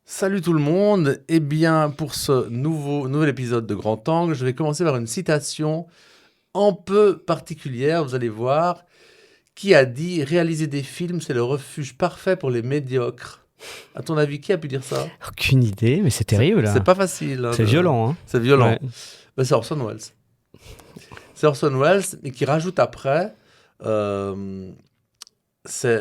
Salut tout le monde. Eh bien, pour ce nouvel épisode de Grand Angle, je vais commencer par une citation un peu particulière, vous allez voir, qui a dit: réaliser des films, c'est le refuge parfait pour les médiocres. À ton avis, qui a pu dire ça? Aucune idée, mais c'est terrible. C'est pas facile, hein, C'est violent, hein. c'est violent. Ouais. Ben, c'est Orson Welles. C'est Orson Welles, et qui rajoute après, euh, c'est...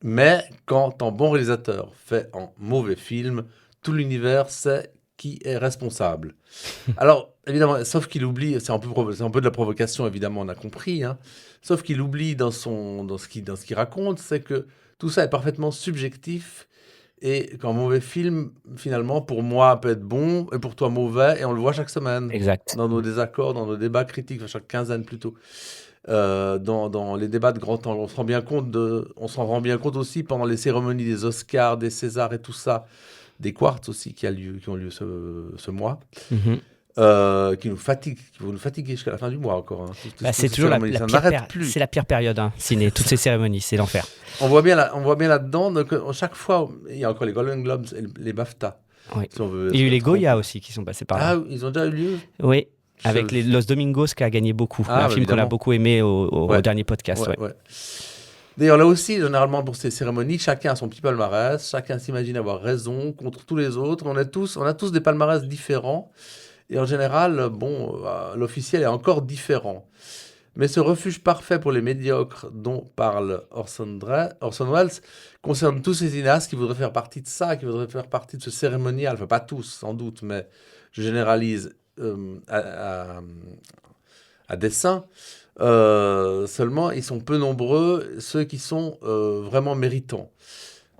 mais quand un bon réalisateur fait un mauvais film, tout l'univers sait qui est responsable. Alors, évidemment, sauf qu'il oublie, c'est un peu de la provocation, évidemment, on a compris, hein, sauf qu'il oublie dans ce qu'il raconte, c'est que tout ça est parfaitement subjectif et qu'un mauvais film, finalement, pour moi, peut être bon et pour toi mauvais, et on le voit chaque semaine, Exact. dans nos désaccords, dans nos débats critiques, enfin, chaque quinzaine plutôt. Dans les débats de grand angle. On s'en rend bien compte aussi pendant les cérémonies des Oscars, des Césars et tout ça, des Quartz aussi qui ont lieu ce mois, Mhm. qui vont nous fatiguer jusqu'à la fin du mois encore, hein. C'est Toutes ces toujours cérémonies, ça n'arrête plus. c'est la pire période, hein, ciné. Toutes ces cérémonies, c'est l'enfer. On voit bien là-dedans, donc, chaque fois, il y a encore les Golden Globes et les BAFTA. Oui. Si on veut Il y a eu se les tromper. Goya aussi qui sont passés par là. Ah, ils ont déjà eu lieu. Oui, avec Je- Los Domingos qui a gagné beaucoup. Ah, un bah, film qu'on a évidemment. beaucoup aimé au Ouais. dernier podcast. Ouais, Ouais. ouais. D'ailleurs, là aussi, généralement, pour ces cérémonies, chacun a son petit palmarès, chacun s'imagine avoir raison contre tous les autres. On a tous des palmarès différents. Et en général, bon, l'officiel est encore différent. Mais ce refuge parfait pour les médiocres dont parle Orson Welles concerne tous ces cinéastes qui voudraient faire partie de ça, qui voudraient faire partie de ce cérémonial. Enfin, pas tous, sans doute, mais je généralise à dessein. Seulement, ils sont peu nombreux, ceux qui sont vraiment méritants.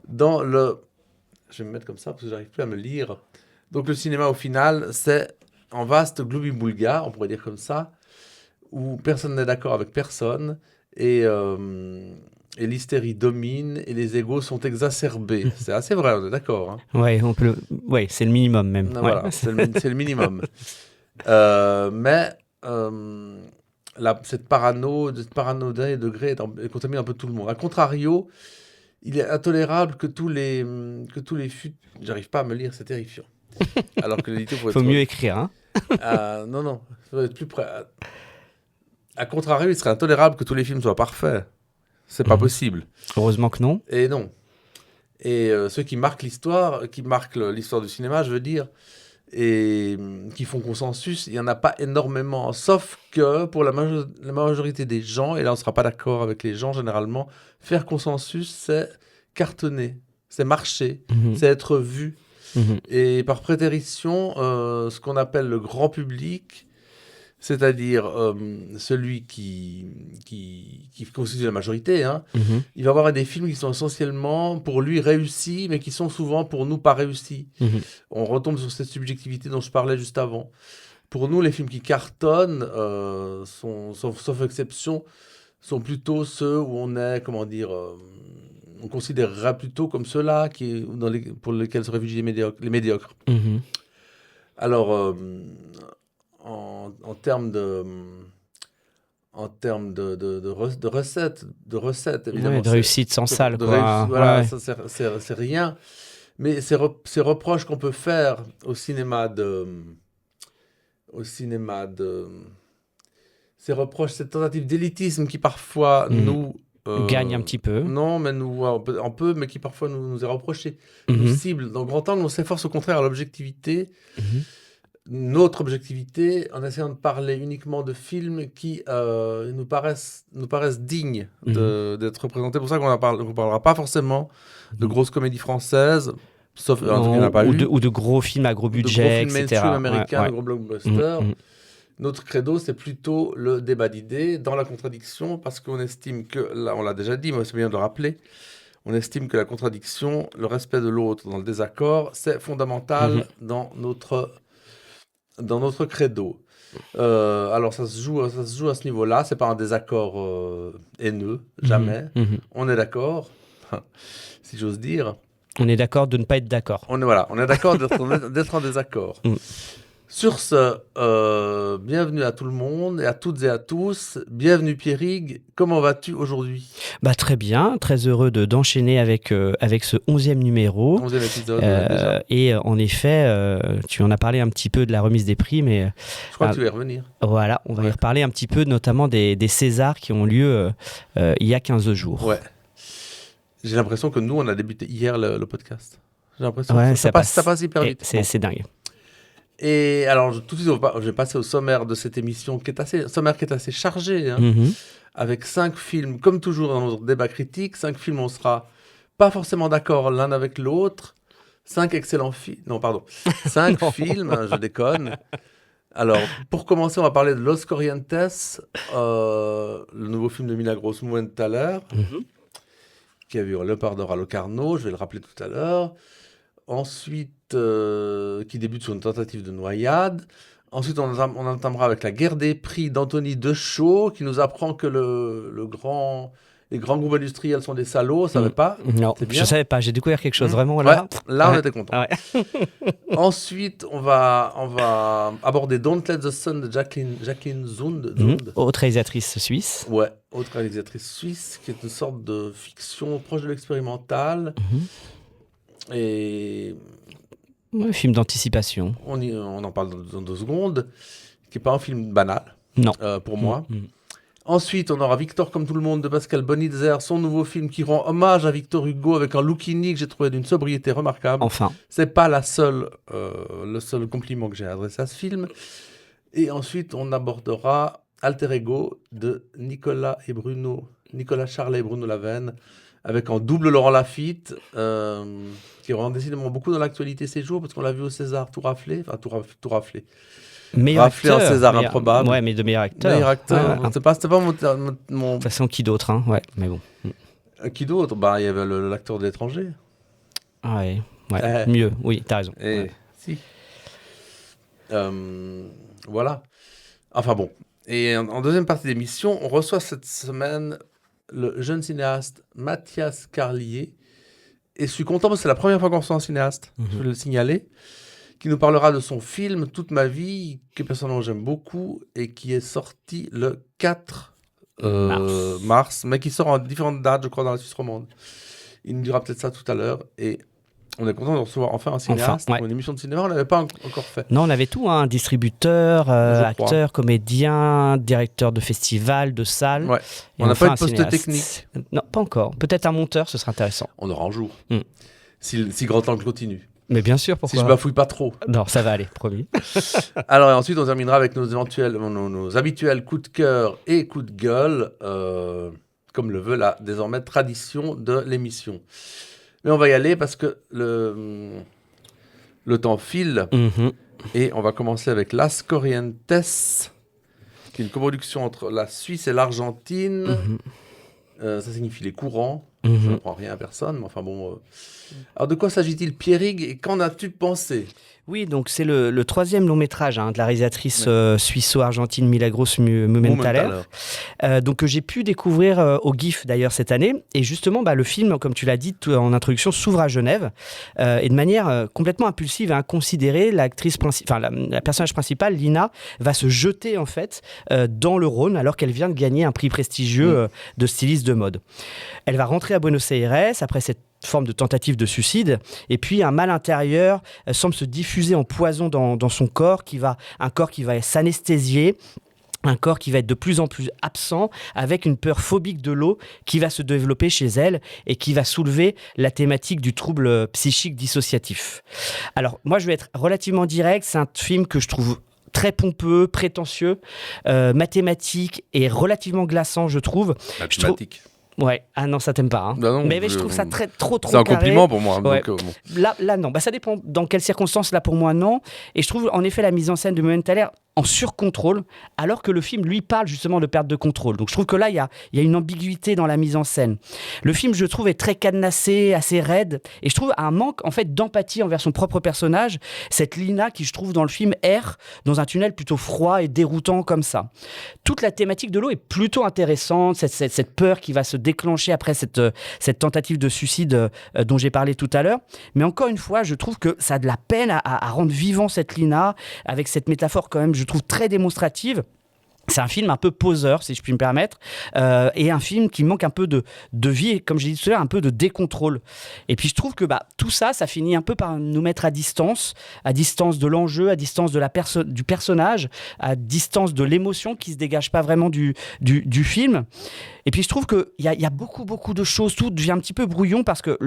Je vais me mettre comme ça parce que j'arrive plus à me lire. Donc le cinéma, au final, c'est un vaste gloubi-boulga, on pourrait dire comme ça, où personne n'est d'accord avec personne, et l'hystérie domine, et les égos sont exacerbés. C'est assez vrai, on est d'accord, hein. Ouais, ouais, c'est le minimum même. Ah, Ouais. voilà, c'est le minimum. Mais cette paranoïa degré est contamine un peu tout le monde. A contrario, il est intolérable que tous les j'arrive pas à me lire, c'est terrifiant. Alors que l'édito pourrait Faut être... mieux écrire, hein. non, il faut être plus près. A contrario, il serait intolérable que tous les films soient parfaits. C'est pas Mhm. possible. Heureusement que non. Et non. Et ceux qui marquent l'histoire, l'histoire du cinéma, je veux dire, et qui font consensus, il n'y en a pas énormément. Sauf que pour la majorité des gens, et là on ne sera pas d'accord avec les gens généralement, faire consensus, c'est cartonner, c'est marcher, Mhm. c'est être vu. Mhm. Et par prétérition, ce qu'on appelle le grand public, c'est-à-dire celui qui constitue la majorité, hein, Mhm. il va avoir des films qui sont essentiellement pour lui réussis, mais qui sont souvent pour nous pas réussis. Mhm. On retombe sur cette subjectivité dont je parlais juste avant. Pour nous, les films qui cartonnent, sauf exception, sont plutôt ceux où on est, comment dire, on considérera plutôt comme ceux-là pour lesquels se réfugient les médiocres. Mhm. Alors, en termes de recettes, évidemment. Ouais, de réussite sans salle, quoi. Voilà, Ouais. ça, c'est rien. Mais ces reproches qu'on peut faire au cinéma cette tentative d'élitisme qui parfois Mhm. nous... Gagne un petit peu. Non, mais un peu, mais qui parfois nous est reproché, nous Mhm. cible. Dans Grand Angle, on s'efforce au contraire à l'objectivité, Mhm. notre objectivité, en essayant de parler uniquement de films qui nous paraissent dignes d'être représentés. C'est pour ça qu'on ne parlera pas forcément de grosses comédies françaises, sauf en tout cas, il n'y en a pas eu. Ou de gros films à gros De gros budget, films etc. mainstream américains, Ouais, de gros ouais. blockbusters. Mhm. Notre credo, c'est plutôt le débat d'idées dans la contradiction, parce qu'on estime que, là, on l'a déjà dit, mais c'est bien de le rappeler, on estime que la contradiction, le respect de l'autre dans le désaccord, c'est fondamental dans notre credo. Alors ça se joue à ce niveau-là, c'est pas un désaccord haineux, jamais. Mhm. On est d'accord, si j'ose dire. On est d'accord de ne pas être d'accord. On est d'accord d'être en désaccord. Mm. Sur ce, bienvenue à tout le monde et à toutes et à tous. Bienvenue Pierrick, comment vas-tu aujourd'hui? Très bien, très heureux d'enchaîner avec ce 11e numéro. 11e épisode, déjà. Et en effet, tu en as parlé un petit peu de la remise des prix, mais... Je crois que tu vas y revenir. Voilà, on va y reparler un petit peu, notamment des Césars qui ont lieu il y a 15 jours. Ouais. J'ai l'impression que nous, on a débuté hier le podcast. J'ai l'impression Ouais, que ça passe hyper vite. C'est dingue. Et alors, tout de suite, je vais passer au sommaire de cette émission, qui est assez chargé, hein, avec 5 films, comme toujours dans notre débat critique. 5 films, on sera pas forcément d'accord l'un avec l'autre. 5 excellents films. Non, pardon. 5 films, je déconne. Alors, pour commencer, on va parler de Los Corrientes, le nouveau film de Milagros Moenthaler, qui a vu Leopardor à Locarno, je vais le rappeler tout à l'heure. Ensuite, qui débute sur une tentative de noyade. Ensuite, on entamera avec La guerre des prix d'Anthony Deschaux, qui nous apprend que les grands groupes industriels sont des salauds. On ne savait pas. Non, je ne savais pas. J'ai découvert quelque chose vraiment là. Ouais, là, on était contents. Ouais. Ensuite, on va aborder Don't Let the Sun de Jacqueline Zund. Autre réalisatrice suisse. Ouais, autre réalisatrice suisse, qui est une sorte de fiction proche de l'expérimental. Et film d'anticipation. On en parle dans 2 secondes, qui n'est pas un film banal, pour moi. Ensuite, on aura Victor comme tout le monde de Pascal Bonitzer, son nouveau film qui rend hommage à Victor Hugo avec un look unique, j'ai trouvé d'une sobriété remarquable. Enfin. C'est pas le seul compliment que j'ai adressé à ce film. Et ensuite, on abordera Alter Ego de Nicolas Charlet et Bruno Lavenne, avec en double Laurent Lafitte, qui rend décidément beaucoup dans l'actualité ces jours, parce qu'on l'a vu au César tout raflé. Meilleur acteur, en César improbable. Ouais, mais de meilleur acteur. Meilleur acteur. Ouais. C'était pas mon... De toute façon, qui d'autre, hein? Ouais, mais bon. Qui d'autre? Il y avait l'acteur de l'étranger. Ah ouais. Mieux, oui, t'as raison. Si. Voilà. Enfin bon. Et en deuxième partie d'émission, on reçoit cette semaine le jeune cinéaste Mathias Carlier. Et je suis content parce que c'est la première fois qu'on reçoit un cinéaste, je veux le signaler, qui nous parlera de son film Toute ma vie, que personnellement j'aime beaucoup, et qui est sorti le 4 mars, mais qui sort en différentes dates, je crois, dans la Suisse romande. Il nous dira peut-être ça tout à l'heure. Et on est content de recevoir enfin un cinéaste pour une émission de cinéma. On ne l'avait pas encore fait. Non, on avait tout, hein, distributeur, acteur, comédien, directeur de festival, de salle. Ouais. On n'a pas eu de poste technique. Non, pas encore. Peut-être un monteur, ce serait intéressant. On aura un jour. Si Grand Angle continue. Mais bien sûr, pourquoi? Si je bafouille pas trop. Non, ça va aller, promis. Alors, et ensuite, on terminera avec nos habituels coups de cœur et coups de gueule, comme le veut la désormais tradition de l'émission. Mais on va y aller parce que le temps file. Et on va commencer avec Las Corrientes, qui est une coproduction entre la Suisse et l'Argentine. Ça signifie les courants. Je ne prends rien à personne, mais enfin bon. Alors de quoi s'agit-il, Pierrick, et qu'en as-tu pensé? Oui, donc c'est le 3e long métrage de la réalisatrice suisse-argentine Milagros Moenthaler, donc que j'ai pu découvrir au GIF d'ailleurs cette année. Et justement, le film, comme tu l'as dit en introduction, s'ouvre à Genève et de manière complètement impulsive et inconsidérée, la personnage principale, Lina, va se jeter en fait dans le Rhône alors qu'elle vient de gagner un prix prestigieux de styliste de mode. Elle va rentrer à Buenos Aires après cette forme de tentative de suicide, et puis un mal intérieur semble se diffuser en poison dans son corps, un corps qui va s'anesthésier, un corps qui va être de plus en plus absent, avec une peur phobique de l'eau qui va se développer chez elle et qui va soulever la thématique du trouble psychique dissociatif. Alors moi je vais être relativement direct, c'est un film que je trouve très pompeux, prétentieux, mathématique et relativement glaçant, je trouve. Mathématique. Ouais, ah non, ça t'aime pas. Hein. Non, mais je trouve ça trop c'est un carré. compliment pour moi. Ouais. Donc, Là, non. Ça dépend dans quelles circonstances. Là, pour moi, non. Et je trouve, en effet, la mise en scène de Moenthaler en surcontrôle, alors que le film, lui, parle justement de perte de contrôle. Donc je trouve que là, il y a une ambiguïté dans la mise en scène. Le film, je trouve, est très cadenassé, assez raide, et je trouve un manque en fait d'empathie envers son propre personnage, cette Lina qui, je trouve, dans le film, erre dans un tunnel plutôt froid et déroutant comme ça. Toute la thématique de l'eau est plutôt intéressante, cette peur qui va se déclencher après cette tentative de suicide dont j'ai parlé tout à l'heure. Mais encore une fois, je trouve que ça a de la peine à rendre vivant cette Lina, avec cette métaphore quand même, je trouve, très démonstrative. C'est un film un peu poseur, si je puis me permettre, et un film qui manque un peu de vie, et comme je l'ai dit tout à l'heure, un peu de décontrôle. Et puis je trouve que tout ça finit un peu par nous mettre à distance de l'enjeu, à distance de du personnage, à distance de l'émotion qui se dégage pas vraiment du film. Et puis je trouve qu'il y a beaucoup de choses, tout devient un petit peu brouillon parce que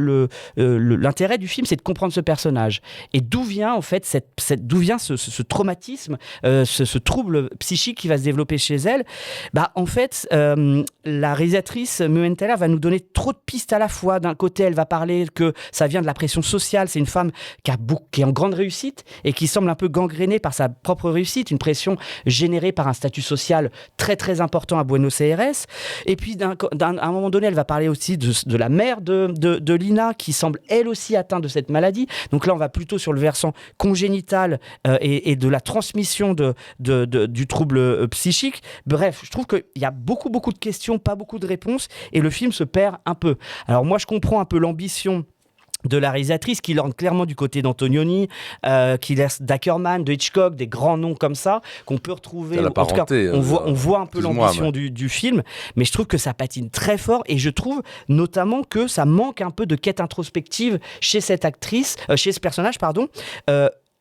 l'intérêt du film, c'est de comprendre ce personnage. Et d'où vient en fait d'où vient ce traumatisme, ce trouble psychique qui va se développer chez elle. En fait, la réalisatrice Mumenthaler va nous donner trop de pistes à la fois. D'un côté, elle va parler que ça vient de la pression sociale. C'est une femme qui est en grande réussite et qui semble un peu gangrénée par sa propre réussite, une pression générée par un statut social très très important à Buenos Aires. Et puis à un moment donné, elle va parler aussi de la mère de Lina, qui semble elle aussi atteinte de cette maladie. Donc là, on va plutôt sur le versant congénital et de la transmission du trouble psychique. Bref, je trouve qu'il y a beaucoup de questions, pas beaucoup de réponses, et le film se perd un peu. Alors moi, je comprends un peu l'ambition de la réalisatrice qui l'orne clairement du côté d'Antonioni, qui laisse d'Ackerman, de Hitchcock, des grands noms comme ça qu'on peut retrouver. En tout cas, on voit un peu l'ambition du film, mais je trouve que ça patine très fort, et je trouve notamment que ça manque un peu de quête introspective chez cette actrice, chez ce personnage, pardon.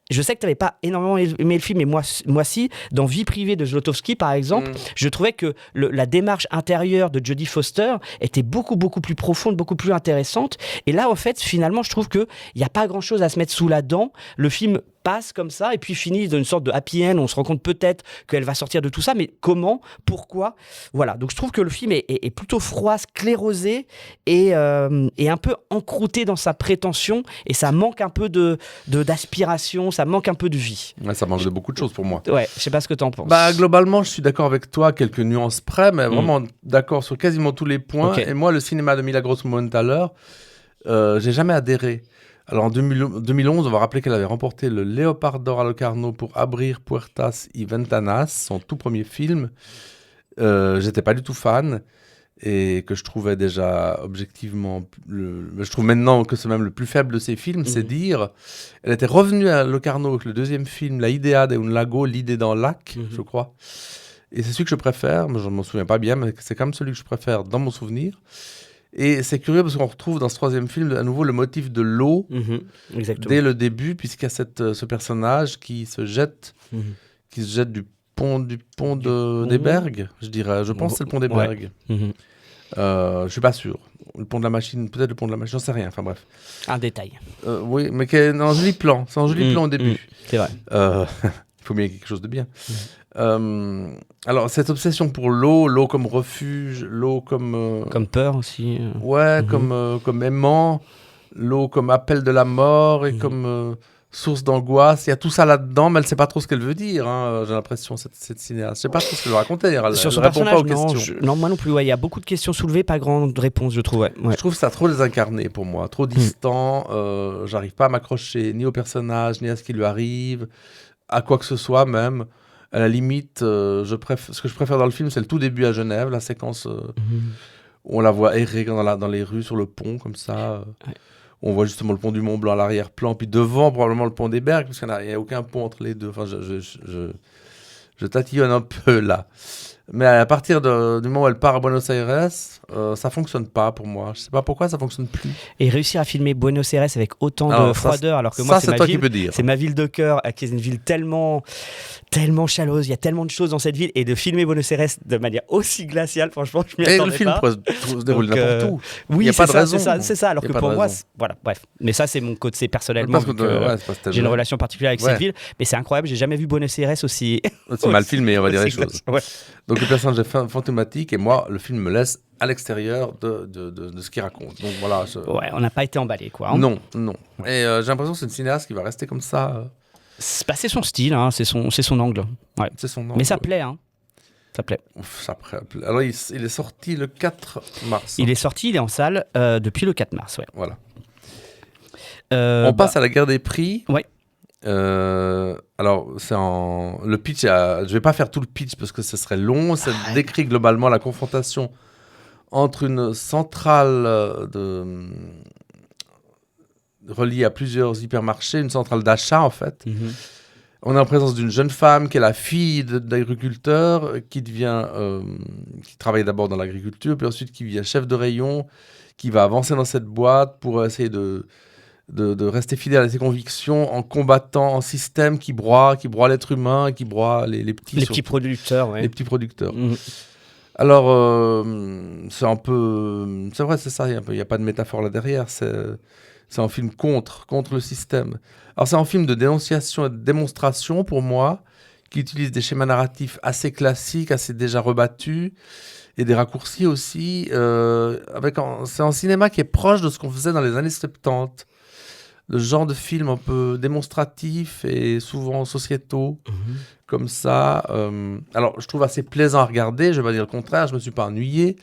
Je sais que tu n'avais pas énormément aimé le film, mais moi si, dans Vie privée de Zlotowski, par exemple, je trouvais que la démarche intérieure de Jodie Foster était beaucoup plus profonde, beaucoup plus intéressante. Et là, en fait, finalement, je trouve qu'il n'y a pas grand-chose à se mettre sous la dent. Le film passe comme ça et puis finit dans une sorte de happy end. On se rend compte peut-être qu'elle va sortir de tout ça, mais comment, pourquoi? Voilà, donc je trouve que le film est plutôt froid, sclérosé et un peu encrouté dans sa prétention, et ça manque un peu d'aspiration, ça manque un peu de vie. Ouais, ça manque de beaucoup de choses pour moi. Ouais, je sais pas ce que tu en penses. Globalement, je suis d'accord avec toi, quelques nuances près, mais vraiment d'accord sur quasiment tous les points. Okay. Et moi, le cinéma de Milagros Mumenthaler, j'ai jamais adhéré. Alors en 2011, on va rappeler qu'elle avait remporté le Léopard d'or à Locarno pour Abrir Puertas y Ventanas, son tout premier film. J'étais pas du tout fan, et que je trouvais déjà objectivement... je trouve maintenant que c'est même le plus faible de ses films, c'est dire. Elle était revenue à Locarno avec le deuxième film, La Idea de un lago, l'idée dans le lac, je crois. Et c'est celui que je préfère, mais je ne m'en souviens pas bien, mais c'est quand même celui que je préfère dans mon souvenir. Et c'est curieux parce qu'on retrouve dans ce troisième film à nouveau le motif de l'eau dès le début, puisqu'il y a ce personnage qui se jette du pont des Bergues, je dirais. Je pense que c'est le pont des Bergues. Je suis pas sûr. Le pont de la machine, peut-être le pont de la machine, j'en sais rien. Enfin bref. Un détail. Oui, mais qui est un joli plan. C'est un joli plan au début. C'est vrai. Il faut bien quelque chose de bien. Alors, cette obsession pour l'eau comme refuge, l'eau comme... Comme peur aussi. Ouais, comme aimant, l'eau comme appel de la mort et comme source d'angoisse. Il y a tout ça là-dedans, mais elle ne sait pas trop ce qu'elle veut dire, hein, j'ai l'impression, cette cinéaste. Je ne sais pas trop ce qu'elle veut raconter. Elle Sur son répond personnage, pas aux questions. Non, moi non plus. Il y a beaucoup de questions soulevées, pas grande réponse, je trouve. Ouais. Je trouve ça trop désincarné pour moi, trop distant. J'arrive pas à m'accrocher ni au personnage, ni à ce qui lui arrive, à quoi que ce soit même. À la limite, ce que je préfère dans le film, c'est le tout début à Genève, la séquence où on la voit errer dans les rues, sur le pont, comme ça. On voit justement le pont du Mont Blanc à l'arrière-plan, puis devant, probablement le pont des Bergues, parce qu'il n'y a aucun pont entre les deux. Enfin, je tatillonne un peu là. Mais à partir du moment où elle part à Buenos Aires, ça fonctionne pas pour moi. Je sais pas pourquoi ça fonctionne plus. Et réussir à filmer Buenos Aires avec autant de froideur, alors que moi c'est ma ville de cœur, qui est une ville tellement chaleureuse, il y a tellement de choses dans cette ville, et de filmer Buenos Aires de manière aussi glaciale, franchement, je m'y attendais pas. Et le film pourrait se dérouler n'importe où. Oui, il y a pas de raison. C'est ça. Alors que pour moi, voilà, bref. Mais ça, c'est mon côté personnellement. J'ai une relation particulière avec cette ville, mais c'est incroyable. J'ai jamais vu Buenos Aires aussi mal filmé, on va dire les choses. Donc le personnage est fantomatique, et moi, le film me laisse à l'extérieur de ce qu'il raconte. Donc voilà. Ouais, on n'a pas été emballé, quoi. Hein. Non. Et j'ai l'impression que c'est une cinéaste qui va rester comme ça C'est son style, hein, c'est son angle. Ouais. C'est son angle. Mais ça plaît, hein. Ça plaît. Alors, il est sorti le 4 mars. Il est en salle depuis le 4 mars, ouais. Voilà. On passe à la guerre des prix. Ouais. Alors, le pitch, je vais pas faire tout le pitch parce que ce serait long. Ça décrit globalement la confrontation entre une centrale reliée à plusieurs hypermarchés, une centrale d'achat en fait. On est en présence d'une jeune femme qui est la fille d'agriculteur qui travaille d'abord dans l'agriculture, puis ensuite qui devient chef de rayon, qui va avancer dans cette boîte pour essayer de rester fidèle à ses convictions en combattant un système qui broie l'être humain, qui broie les petits producteurs. Ouais. Les petits producteurs. Alors, c'est un peu... C'est vrai, c'est ça, il n'y a pas de métaphore là derrière, c'est un film contre le système. Alors, c'est un film de dénonciation et de démonstration, pour moi, qui utilise des schémas narratifs assez classiques, assez déjà rebattus, et des raccourcis aussi. C'est un cinéma qui est proche de ce qu'on faisait dans les années 70. Le genre de film un peu démonstratif et souvent sociétaux, comme ça. Alors, je trouve assez plaisant à regarder, je ne vais pas dire le contraire, je ne me suis pas ennuyé,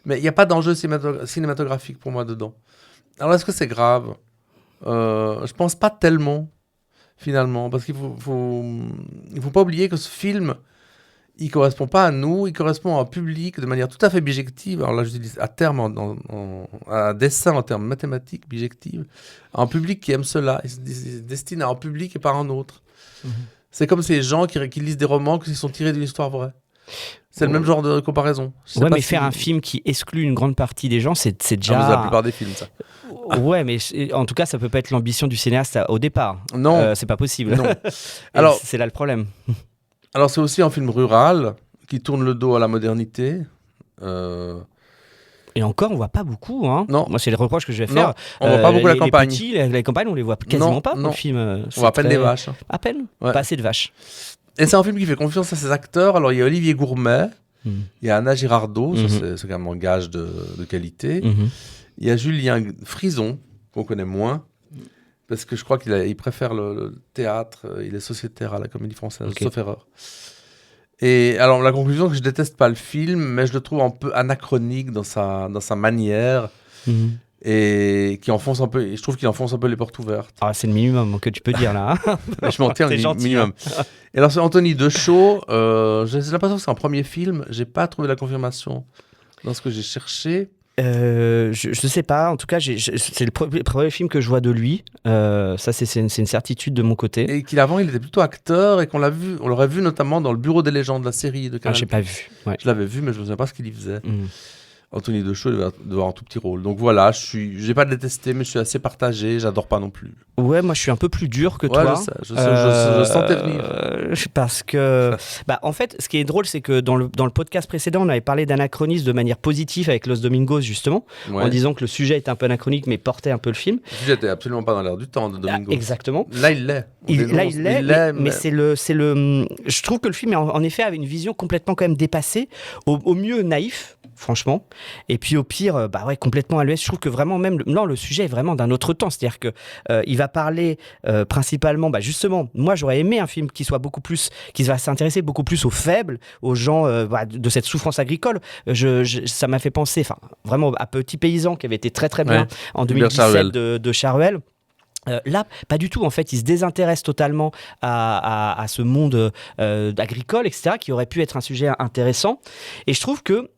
mais il n'y a pas d'enjeu cinématographique pour moi dedans. Alors, est-ce que c'est grave ? Je ne pense pas tellement, finalement, parce qu'il faut pas oublier que ce film, il ne correspond pas à nous, il correspond à un public de manière tout à fait bijective. Alors là, je dis à terme, à dessin, en termes mathématiques, bijective, à un public qui aime cela. Il se destine à un public et pas à un autre. C'est comme ces gens qui lisent des romans qui sont tirés d'une histoire vraie. C'est le même genre de comparaison. Ouais, mais faire un film qui exclut une grande partie des gens, c'est déjà... c'est la plupart des films, ça. Ouais, mais en tout cas, ça peut pas être l'ambition du cinéaste au départ. Non. C'est pas possible. Non. Alors, c'est là le problème. Alors, c'est aussi un film rural qui tourne le dos à la modernité. Et encore, on voit pas beaucoup. Hein. Non. Moi, c'est les reproches que je vais faire. On voit pas beaucoup la campagne. Les campagnes, on les voit quasiment pas dans le film. On voit à peine des vaches. À peine. Ouais. Pas assez de vaches. Et c'est un film qui fait confiance à ses acteurs. Alors, il y a Olivier Gourmet, il y a Anna Girardot, ça, c'est quand même un gage de qualité. Il y a Julien Frison, qu'on connaît moins, parce que je crois qu'il préfère le théâtre, il est sociétaire à la Comédie Française, sauf erreur. Et alors, la conclusion, c'est que je déteste pas le film, mais je le trouve un peu anachronique dans sa manière. Et qui enfonce un peu, je trouve qu'il enfonce un peu les portes ouvertes. Ah, c'est le minimum que tu peux dire là. Je m'en tiens au minimum. Et alors, c'est Anthony Deschaux. J'ai l'impression que c'est un premier film. J'ai pas trouvé la confirmation dans ce que j'ai cherché. Je sais pas. En tout cas, c'est le premier film que je vois de lui. Ça, c'est une certitude de mon côté. Et qu'avant, il était plutôt acteur et on l'aurait vu notamment dans Le Bureau des légendes, la série de Canal+. J'ai pas vu. Ouais. Je l'avais vu, mais je ne me souviens pas ce qu'il y faisait. Anthony Deschaux doit avoir un tout petit rôle. Donc voilà, j'ai pas détesté, mais je suis assez partagé. J'adore pas non plus. Ouais, moi je suis un peu plus dur que toi. Je sentais venir. Parce que, en fait, ce qui est drôle, c'est que dans le podcast précédent, on avait parlé d'anachronisme de manière positive avec Los Domingos, justement, en disant que le sujet était un peu anachronique, mais portait un peu le film. Le sujet était absolument pas dans l'air du temps de Domingos. Exactement. Là, il l'est. Mais c'est le. Je trouve que le film, en effet, avait une vision complètement quand même dépassée, au mieux naïf, franchement, et puis au pire, complètement à l'ouest. Je trouve que vraiment, même, le sujet est vraiment d'un autre temps. C'est-à-dire que il va parler principalement, justement, moi j'aurais aimé un film qui va s'intéresser beaucoup plus aux faibles, aux gens de cette souffrance agricole. Ça m'a fait penser, vraiment à Petit Paysan qui avait été très très bien en 2017 de Charuel. Là, pas du tout. En fait, il se désintéresse totalement à ce monde agricole, etc., qui aurait pu être un sujet intéressant. Et je trouve que,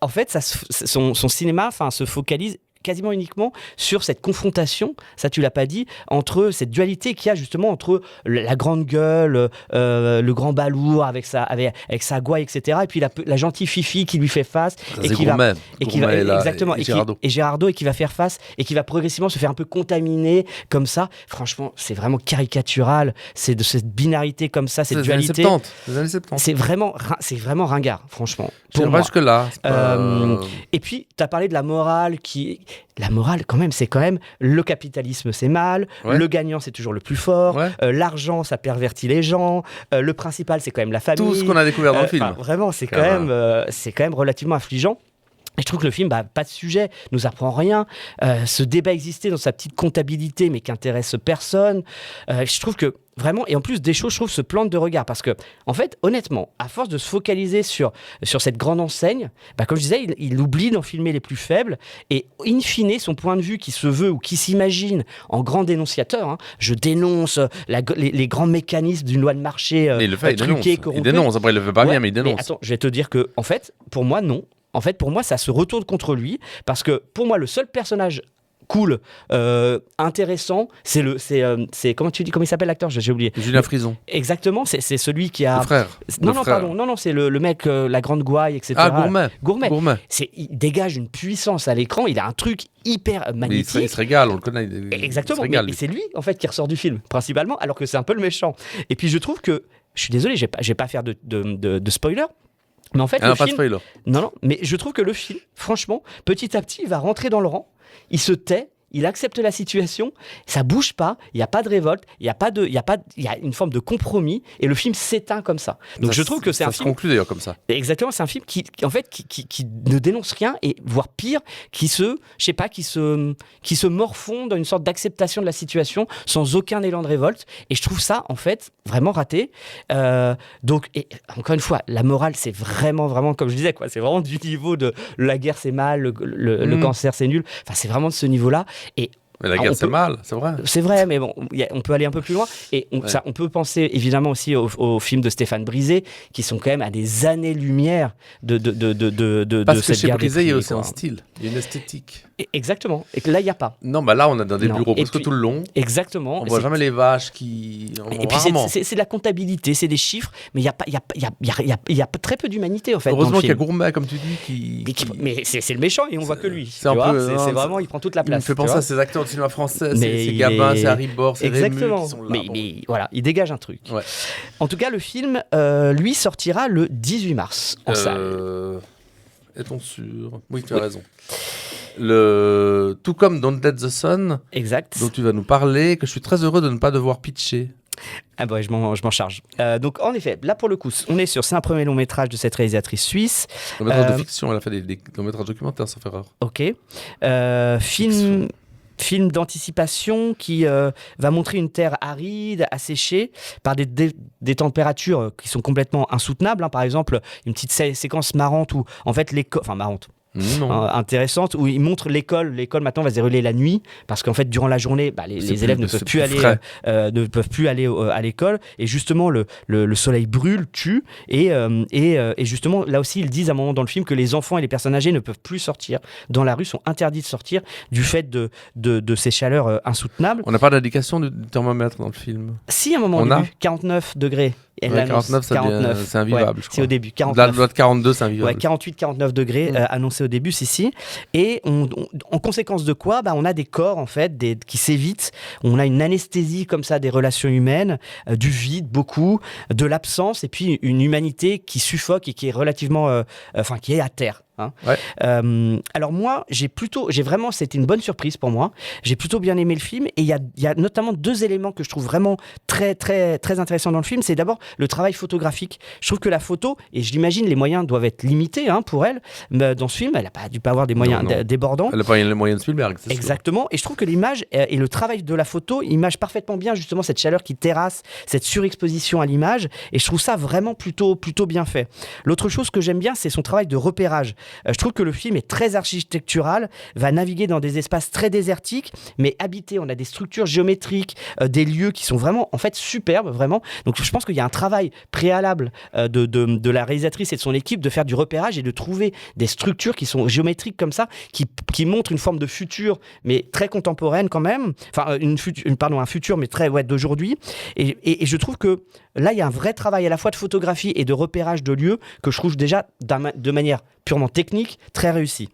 en fait, son cinéma, se focalise quasiment uniquement sur cette confrontation, ça tu l'as pas dit, entre cette dualité qu'il y a justement entre la grande gueule, le grand balourd avec sa gouaille, etc. Et puis la gentille Fifi qui lui fait face et qui va exactement et Girardot et qui va faire face et qui va progressivement se faire un peu contaminer comme ça. Franchement, c'est vraiment caricatural. C'est de cette binarité comme ça, cette dualité. Les années 70. C'est vraiment ringard, franchement. Pour moi. Jusque là. Et puis, tu as parlé de la morale La morale, quand même, c'est quand même le capitalisme, c'est mal. Le gagnant, c'est toujours le plus fort. L'argent, ça pervertit les gens. Le principal, c'est quand même la famille. Tout ce qu'on a découvert dans le film. Vraiment, c'est quand même relativement affligeant. Et je trouve que le film, pas de sujet, nous apprend rien. Ce débat existait dans sa petite comptabilité, mais qui intéresse personne. Je trouve que vraiment, et en plus des choses, je trouve, se plantent de regard. Parce que, en fait, honnêtement, à force de se focaliser sur cette grande enseigne, comme je disais, il oublie d'en filmer les plus faibles. Et in fine, son point de vue qui se veut ou qui s'imagine en grand dénonciateur, je dénonce les grands mécanismes d'une loi de marché truquée, corrompue. Il dénonce, après il le fait pas bien, mais il dénonce. Mais attends, je vais te dire que, en fait, pour moi, non. En fait, pour moi, ça se retourne contre lui, parce que pour moi, le seul personnage cool, intéressant, c'est comment il s'appelle l'acteur, j'ai oublié. Julien Frison. Exactement, c'est celui qui a. Le frère. Non, c'est le mec, la grande gouaille, etc. Ah, Gourmet. Il dégage une puissance à l'écran, il a un truc hyper magnétique. Il se régale, on le connaît. Exactement, mais c'est lui en fait qui ressort du film principalement, alors que c'est un peu le méchant. Et puis je trouve que, je suis désolé, je vais pas faire de spoiler. Mais en fait, le film... Non, mais je trouve que le film, franchement, petit à petit, il va rentrer dans le rang, il se tait, il accepte la situation, ça bouge pas, il y a pas de révolte, il y a une forme de compromis, et le film s'éteint comme ça. Donc je trouve que c'est un film... Ça se conclut d'ailleurs comme ça. Exactement, c'est un film qui ne dénonce rien, et voire pire, qui se morfond dans une sorte d'acceptation de la situation sans aucun élan de révolte. Et je trouve ça, en fait, vraiment raté. Donc, et encore une fois, la morale, c'est vraiment, comme je disais, quoi, c'est vraiment du niveau de la guerre, c'est mal, le cancer, c'est nul. Enfin, c'est vraiment de ce niveau-là. Mais la guerre, c'est mal, c'est vrai. C'est vrai, mais bon, on peut aller un peu plus loin. Et on peut penser évidemment aussi aux films de Stéphane Brisé, qui sont quand même à des années-lumière de cette guerre des prix. Parce que chez Brisé, il y a aussi un style, il y a une esthétique. Exactement, et que là, il n'y a pas. Non, là, on a dans des bureaux presque tout le long. Exactement. On ne voit jamais les vaches qui... Et puis, c'est de la comptabilité, c'est des chiffres, mais il y a très peu d'humanité, en fait. Heureusement qu'il y a Gourmet, comme tu dis, Mais c'est le méchant, et on voit que lui. C'est vraiment, il prend toute la place. Il me fait penser à ces acteurs de cinéma français, c'est Gabin, c'est Harry Bor, c'est Rému qui sont là. Mais voilà, il dégage un truc. Ouais. En tout cas, le film, lui, sortira le 18 mars en salle. Est-on sûr ? Oui, tu as raison. Tout comme Don't Let the Sun, exact, dont tu vas nous parler, que je suis très heureux de ne pas devoir pitcher. Ah bah, je m'en charge. Donc en effet, là pour le coup, c'est un premier long métrage de cette réalisatrice suisse. Long métrage de fiction, elle a fait des longs métrages documentaires, sauf erreur. Ok. Film d'anticipation qui va montrer une terre aride, asséchée, par des températures qui sont complètement insoutenables. Par exemple, une petite séquence marrante où, en fait, marrante. Intéressante, où il montre l'école. L'école maintenant va se dérouler la nuit, parce qu'en fait durant la journée les élèves ne peuvent plus aller à l'école, et justement le soleil brûle, tue, et justement là aussi ils disent à un moment dans le film que les enfants et les personnes âgées ne peuvent plus sortir dans la rue, sont interdits de sortir du fait de ces chaleurs insoutenables. On n'a pas d'indication du thermomètre dans le film. Si, à un moment donné, 49 degrés. 49, c'est invivable, je crois. C'est au début. 49. La loi de 42, c'est invivable. 48-49 degrés annoncé au début, si. Et en conséquence de quoi, on a des corps, en fait, qui s'évitent. On a une anesthésie, comme ça, des relations humaines, du vide, beaucoup, de l'absence, et puis une humanité qui suffoque et qui est relativement... qui est à terre. Alors moi, c'était une bonne surprise pour moi. J'ai plutôt bien aimé le film, et il y a notamment deux éléments que je trouve vraiment très très très intéressants dans le film. C'est d'abord le travail photographique. Je trouve que la photo, et je l'imagine, les moyens doivent être limités pour elle. Mais dans ce film, elle n'a pas dû avoir des moyens débordants. Elle n'a pas les moyens de Spielberg. Exactement. Sûr. Et je trouve que l'image et le travail de la photo image parfaitement bien justement cette chaleur qui terrasse, cette surexposition à l'image. Et je trouve ça vraiment plutôt bien fait. L'autre chose que j'aime bien, c'est son travail de repérage. Je trouve que le film est très architectural, va naviguer dans des espaces très désertiques, mais habités. On a des structures géométriques, des lieux qui sont vraiment, en fait, superbes, vraiment. Donc, je pense qu'il y a un travail préalable de la réalisatrice et de son équipe de faire du repérage et de trouver des structures qui sont géométriques comme ça, qui montrent une forme de futur, mais très contemporaine quand même. Enfin, un futur, mais très d'aujourd'hui. Et je trouve que là, il y a un vrai travail à la fois de photographie et de repérage de lieux que je trouve déjà de manière purement technique très réussi.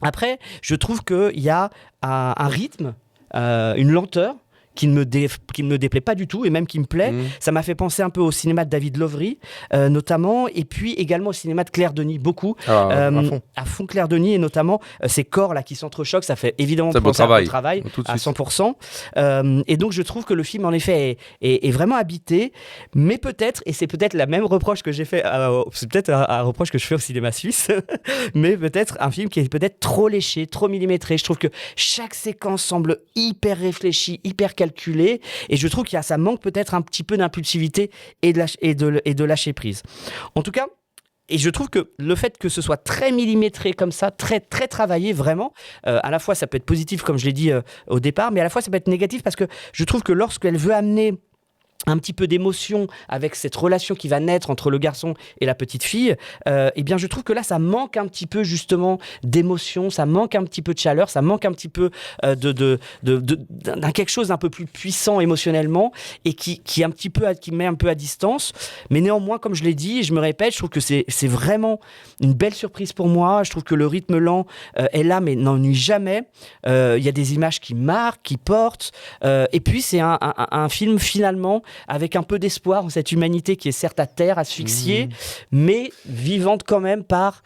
Après, je trouve qu'il y a un rythme, une lenteur qui ne me déplaît pas du tout et même qui me plaît. Ça m'a fait penser un peu au cinéma de David Lowery, notamment, et puis également au cinéma de Claire Denis, beaucoup. À fond Claire Denis, et notamment ces corps là qui s'entrechoquent, ça fait évidemment penser à un beau travail à 100%. Et donc je trouve que le film en effet est vraiment habité, mais peut-être, et c'est peut-être la même reproche que j'ai fait, c'est peut-être un reproche que je fais au cinéma suisse, mais peut-être un film qui est peut-être trop léché, trop millimétré. Je trouve que chaque séquence semble hyper réfléchie, hyper calculée, et je trouve ça manque peut-être un petit peu d'impulsivité et de lâcher prise. En tout cas, et je trouve que le fait que ce soit très millimétré comme ça, très, très travaillé vraiment, à la fois ça peut être positif comme je l'ai dit au départ, mais à la fois ça peut être négatif parce que je trouve que lorsqu'elle veut amener un petit peu d'émotion avec cette relation qui va naître entre le garçon et la petite fille, eh bien je trouve que là ça manque un petit peu justement d'émotion, ça manque un petit peu de chaleur, ça manque un petit peu d'un quelque chose d'un peu plus puissant émotionnellement et qui met un peu à distance. Mais néanmoins, comme je l'ai dit et je me répète, je trouve que c'est vraiment une belle surprise pour moi. Je trouve que le rythme lent est là mais n'ennuie jamais. Il y a des images qui marquent, qui portent, et puis c'est un film finalement avec un peu d'espoir en cette humanité qui est certes à terre, asphyxiée, mais vivante quand même par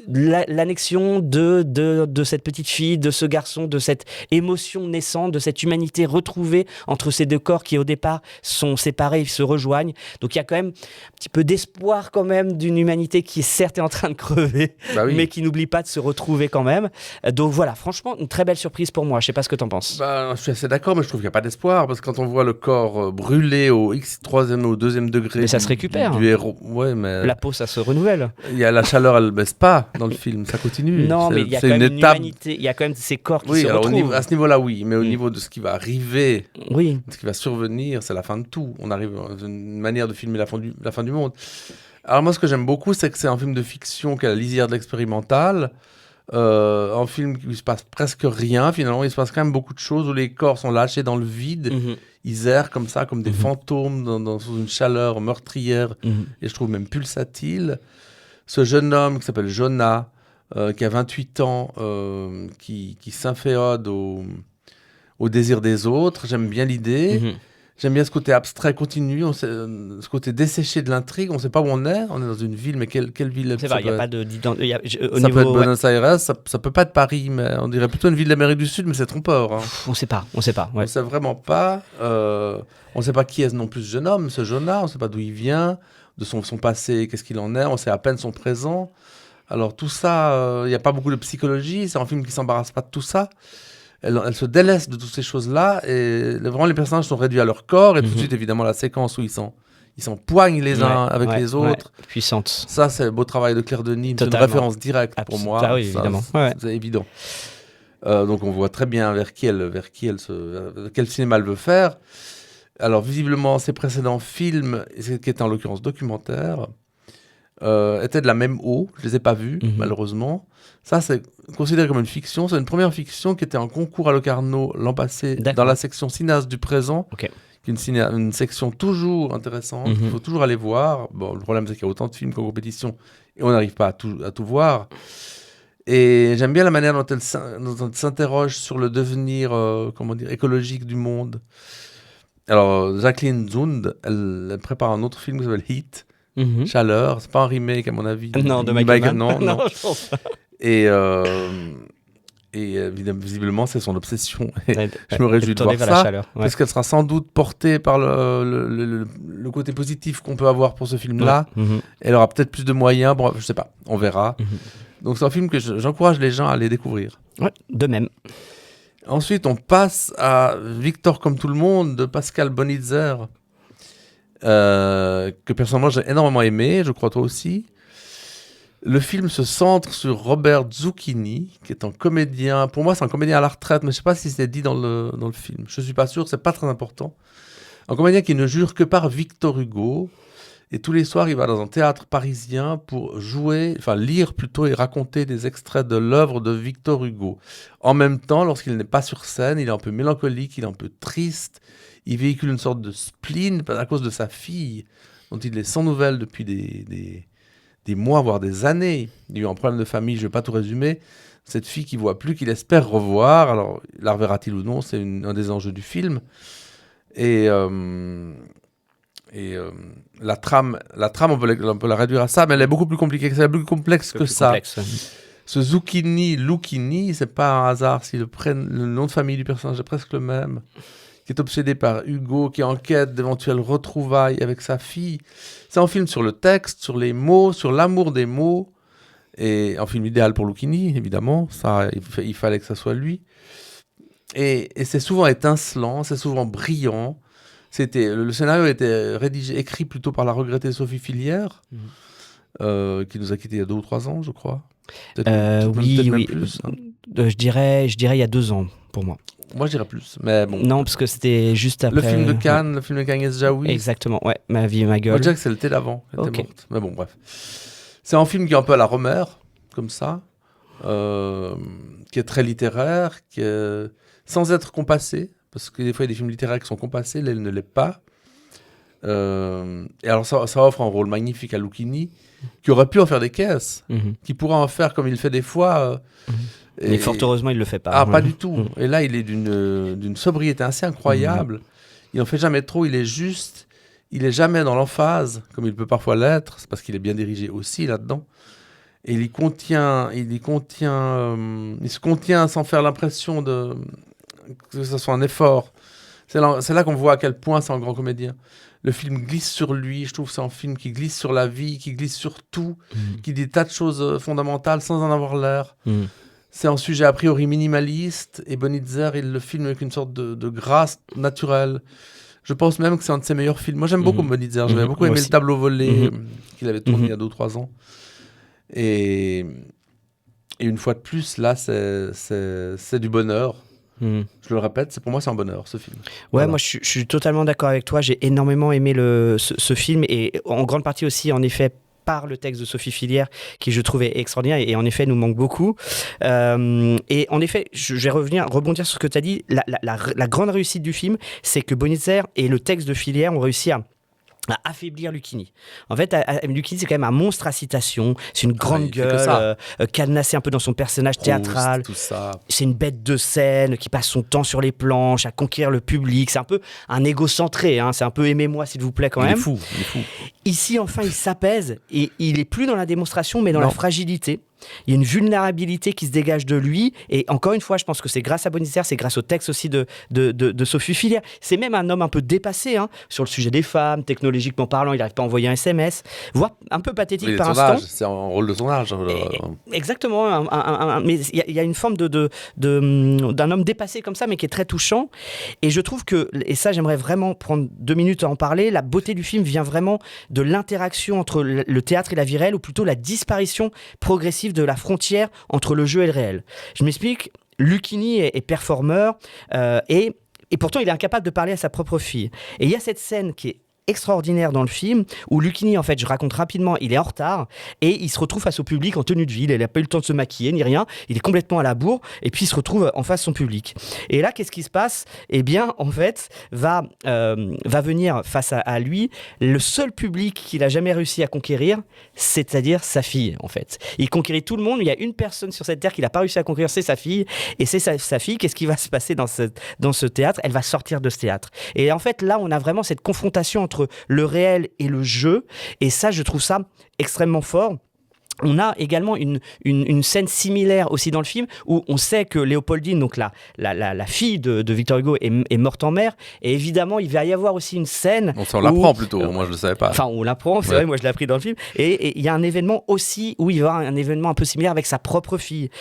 l'annexion de cette petite fille, de ce garçon, de cette émotion naissante, de cette humanité retrouvée entre ces deux corps qui au départ sont séparés et se rejoignent. Donc il y a quand même un petit peu d'espoir quand même d'une humanité qui certes est en train de crever, mais qui n'oublie pas de se retrouver quand même. Donc voilà, franchement, une très belle surprise pour moi. Je sais pas ce que t'en penses. Je suis assez d'accord, mais je trouve qu'il n'y a pas d'espoir, parce que quand on voit le corps brûlé au troisième ou deuxième degré mais ça se récupère. Du héros, mais la peau, ça se renouvelle. Il y a la chaleur, elle ne baisse pas dans le film, ça continue. Non, mais il y a quand même une humanité, il y a quand même ces corps qui se retrouvent. À ce niveau-là, oui, mais au niveau de ce qui va arriver, de ce qui va survenir, c'est la fin de tout. On arrive à une manière de filmer la fin du monde. Alors moi, ce que j'aime beaucoup, c'est que c'est un film de fiction qui a la lisière de l'expérimental, un film où il se passe presque rien, finalement, il se passe quand même beaucoup de choses, où les corps sont lâchés dans le vide, ils errent comme ça, comme des fantômes, sous une chaleur meurtrière, et je trouve même pulsatile. Ce jeune homme qui s'appelle Jonah, qui a 28 ans, qui s'inféode au désir des autres. J'aime bien l'idée. J'aime bien ce côté abstrait continu, ce côté desséché de l'intrigue. On ne sait pas où on est. On est dans une ville, mais quelle ville? C'est vrai, il n'y a pas de... Ça peut être Buenos Aires, ça ne peut pas être Paris, mais on dirait plutôt une ville d'Amérique du Sud, mais c'est trompeur. Hein. On ne sait pas. Ouais. On ne sait vraiment pas. On ne sait pas qui est non plus ce jeune homme, ce Jonah. On ne sait pas d'où il vient, de son passé, qu'est-ce qu'il en est. On sait à peine son présent. Alors tout ça, il n'y a pas beaucoup de psychologie. C'est un film qui ne s'embarrasse pas de tout ça. Elle se délaisse de toutes ces choses-là. Et vraiment, les personnages sont réduits à leur corps. Et tout de suite, évidemment, la séquence où ils s'empoignent les uns avec les autres. Puissante. Ça, c'est le beau travail de Claire Denis. C'est une référence directe pour moi. Ah oui, évidemment. C'est évident. Donc on voit très bien quel cinéma elle veut faire. Alors visiblement, ses précédents films, qui étaient en l'occurrence documentaires, étaient de la même eau. Je les ai pas vus, malheureusement. Ça, c'est considéré comme une fiction. C'est une première fiction qui était en concours à Locarno l'an passé, dans la section cinéaste du présent, qui est une section toujours intéressante. Il faut toujours aller voir. Bon, le problème, c'est qu'il y a autant de films qu'en compétition et on n'arrive pas à tout voir. Et j'aime bien la manière dont elle s'interroge sur le devenir écologique du monde. Alors, Jacqueline Zund, elle prépare un autre film qui s'appelle Heat, Chaleur. C'est pas un remake, à mon avis. Non, de Michael Mann. Non, je pense pas. Et visiblement, c'est son obsession. Je me réjouis de voir ça, parce qu'elle sera sans doute portée par le côté positif qu'on peut avoir pour ce film-là. Elle aura peut-être plus de moyens. Bon, je sais pas, on verra. Donc c'est un film que j'encourage les gens à aller découvrir. Ouais, de même. Ensuite, on passe à Victor comme tout le monde de Pascal Bonitzer, que personnellement j'ai énormément aimé, je crois toi aussi. Le film se centre sur Robert Zucchini, qui est un comédien. Pour moi, c'est un comédien à la retraite, mais je ne sais pas si c'est dit dans le film. Je ne suis pas sûr, c'est pas très important. Un comédien qui ne jure que par Victor Hugo. Et tous les soirs, il va dans un théâtre parisien pour lire plutôt et raconter des extraits de l'œuvre de Victor Hugo. En même temps, lorsqu'il n'est pas sur scène, il est un peu mélancolique, il est un peu triste. Il véhicule une sorte de spleen à cause de sa fille, dont il est sans nouvelles depuis des mois, voire des années. Il y a eu un problème de famille, je ne vais pas tout résumer. Cette fille qu'il ne voit plus, qu'il espère revoir. Alors, la reverra-t-il ou non, c'est un des enjeux du film. La trame, on peut la réduire à ça, mais elle est beaucoup plus compliquée, c'est plus complexe que ça. Ce Lucchini, c'est pas un hasard si le nom de famille du personnage est presque le même, qui est obsédé par Hugo, qui est en quête d'éventuelles retrouvailles avec sa fille. C'est un film sur le texte, sur les mots, sur l'amour des mots, et un film idéal pour Lucchini, évidemment, ça, il fallait que ça soit lui. Et c'est souvent étincelant, c'est souvent brillant. Le scénario a été écrit plutôt par la regrettée Sophie Fillière, qui nous a quittés il y a 2 ou 3 ans, je crois. Oui. Plus, hein. Je dirais il y a 2 ans pour moi. Moi, je dirais plus, mais bon. Non, parce que c'était juste après. Le film de Cannes, le film de Agnès Jaoui. Exactement, ouais, Ma vie, ma gueule. Moi, je dirais que c'est l'été d'avant, elle était morte. Mais bon, bref. C'est un film qui est un peu à la Romer, comme ça, qui est très littéraire, sans être compassé, parce que des fois, il y a des films littéraires qui sont compassés, là, il ne l'est pas. Et alors, ça offre un rôle magnifique à Lucchini, qui aurait pu en faire des caisses, qui pourrait en faire comme il le fait des fois. Et fort heureusement, il ne le fait pas. Ah, pas du tout. Et là, il est d'une sobriété assez incroyable. Il n'en fait jamais trop, il est juste. Il n'est jamais dans l'emphase, comme il peut parfois l'être. C'est parce qu'il est bien dirigé aussi là-dedans. Et il se contient sans faire l'impression que ce soit un effort. C'est là qu'on voit à quel point c'est un grand comédien. Le film glisse sur lui, je trouve que c'est un film qui glisse sur la vie, qui glisse sur tout, qui dit des tas de choses fondamentales sans en avoir l'air. C'est un sujet a priori minimaliste, et Bonitzer, il le filme avec une sorte de grâce naturelle. Je pense même que c'est un de ses meilleurs films. Moi, j'aime beaucoup Bonitzer, j'avais beaucoup aimé Le Tableau volé qu'il avait tourné il y a 2 ou 3 ans. Et une fois de plus, là, c'est du bonheur. Je le répète, pour moi, c'est un bonheur, ce film. Ouais, voilà. moi, je suis totalement d'accord avec toi. J'ai énormément aimé ce film, et en grande partie aussi, en effet, par le texte de Sophie Fillière, qui je trouvais extraordinaire et en effet nous manque beaucoup. Et en effet, je vais rebondir sur ce que tu as dit. La grande réussite du film, c'est que Bonitzer et le texte de Fillière ont réussi à affaiblir Lucchini. En fait, Lucchini, c'est quand même un monstre à citation. C'est une grande gueule, cadenassée un peu dans son personnage théâtral. Tout ça. C'est une bête de scène qui passe son temps sur les planches à conquérir le public. C'est un peu un égocentré. C'est un peu aimez-moi, s'il vous plaît, quand même. Il est fou. Ici, enfin, il s'apaise et il est plus dans la démonstration, mais dans la fragilité. Il y a une vulnérabilité qui se dégage de lui, et encore une fois, je pense que c'est grâce à Bonitzer, c'est grâce au texte aussi de Sophie Fillière. C'est même un homme un peu dépassé sur le sujet des femmes, technologiquement parlant, il n'arrive pas à envoyer un SMS, voire un peu pathétique par instant. C'est un rôle de son âge. Exactement, mais il y a une forme d'un homme dépassé comme ça, mais qui est très touchant. Et je trouve que, et ça j'aimerais vraiment prendre 2 minutes à en parler, la beauté du film vient vraiment de l'interaction entre le théâtre et la vie réelle, ou plutôt la disparition progressive de la frontière entre le jeu et le réel. Je m'explique, Lucchini est performeur et pourtant il est incapable de parler à sa propre fille. Et il y a cette scène qui est extraordinaire dans le film où Lucchini, en fait, je raconte rapidement, il est en retard et il se retrouve face au public en tenue de ville. Il n'a pas eu le temps de se maquiller ni rien, il est complètement à la bourre et puis il se retrouve en face de son public. Et là, qu'est-ce qui se passe ? Eh bien, en fait, va venir face à lui le seul public qu'il a jamais réussi à conquérir, c'est-à-dire sa fille, en fait. Il conquérit tout le monde, il y a une personne sur cette terre qu'il n'a pas réussi à conquérir, c'est sa fille. Et c'est sa fille, qu'est-ce qui va se passer dans ce théâtre ? Elle va sortir de ce théâtre. Et en fait, là, on a vraiment cette confrontation entre le réel et le jeu, et ça, je trouve ça extrêmement fort. On a également une scène similaire aussi dans le film où on sait que Léopoldine, donc la fille de Victor Hugo, est morte en mer, et évidemment il va y avoir aussi une scène. On l'apprend plutôt, moi je le savais pas. Enfin on l'apprend, c'est vrai, moi je l'ai appris dans le film, et il y a un événement aussi où il va y avoir un événement un peu similaire avec sa propre fille.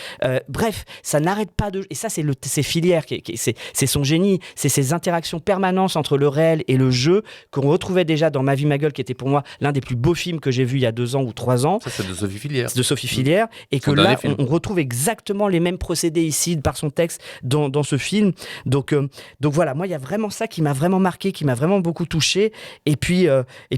Bref, ça n'arrête pas de... Et ça c'est Fillière, c'est son génie, c'est ces interactions permanentes entre le réel et le jeu qu'on retrouvait déjà dans Ma vie, ma gueule, qui était pour moi l'un des plus beaux films que j'ai vu il y a 2 ans ou 3 ans. Ça c'est de Sophie Fillière. De Sophie Fillière, et que là on retrouve exactement les mêmes procédés ici par son texte dans ce film. Donc voilà, moi il y a vraiment ça qui m'a vraiment marqué, qui m'a vraiment beaucoup touché, et puis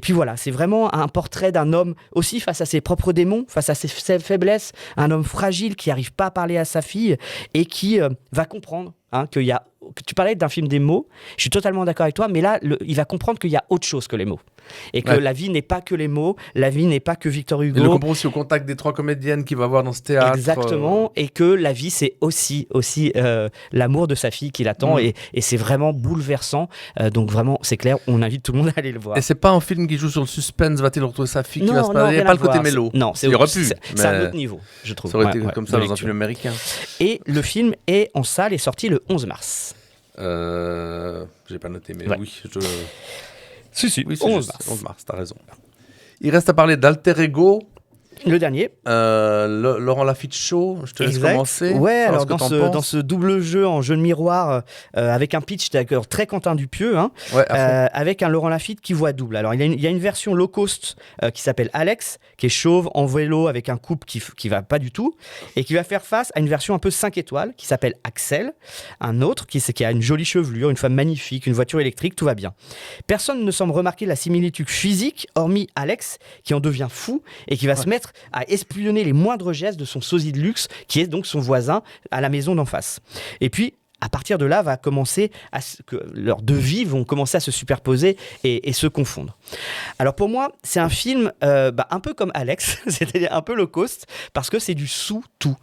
voilà, c'est vraiment un portrait d'un homme aussi face à ses propres démons, face à ses faiblesses, un homme fragile qui n'arrive pas à parler à sa fille et qui va comprendre qu'il y a tu parlais d'un film des mots, je suis totalement d'accord avec toi, mais là, il va comprendre qu'il y a autre chose que les mots. Et que la vie n'est pas que les mots, la vie n'est pas que Victor Hugo. Il le comprend aussi au contact des 3 comédiennes qu'il va voir dans ce théâtre. Exactement, et que la vie, c'est aussi l'amour de sa fille qui l'attend, et c'est vraiment bouleversant. Donc vraiment, c'est clair, on invite tout le monde à aller le voir. Et c'est pas un film qui joue sur le suspense, va-t-il retrouver sa fille qui va se passer. Il n'y a pas le côté mélo. Non, il aurait pu. C'est un autre niveau, je trouve. Ça aurait été comme ça dans un film américain. Et le film est en salle, est sorti le 11 mars. J'ai pas noté, mais oui, Si, oui, 11 mars, t'as raison. Il reste à parler d'Alter Ego. Le dernier. Laurent Lafitte Show, je te laisse commencer. Ouais, alors dans ce double jeu en jeu de miroir, avec un pitch d'accord très Quentin Dupieux, avec un Laurent Lafitte qui voit double. Alors il y a une version low cost qui s'appelle Alex, qui est chauve, en vélo, avec un couple qui va pas du tout, et qui va faire face à une version un peu 5 étoiles qui s'appelle Axel, un autre qui a une jolie chevelure, une femme magnifique, une voiture électrique, tout va bien. Personne ne semble remarquer la similitude physique, hormis Alex, qui en devient fou et qui va se mettre à espionner les moindres gestes de son sosie de luxe, qui est donc son voisin à la maison d'en face. Et puis, à partir de là, leurs deux vies vont commencer à se superposer et se confondre. Alors pour moi, c'est un film un peu comme Alex, c'est-à-dire un peu low cost, parce que c'est du sous-tout.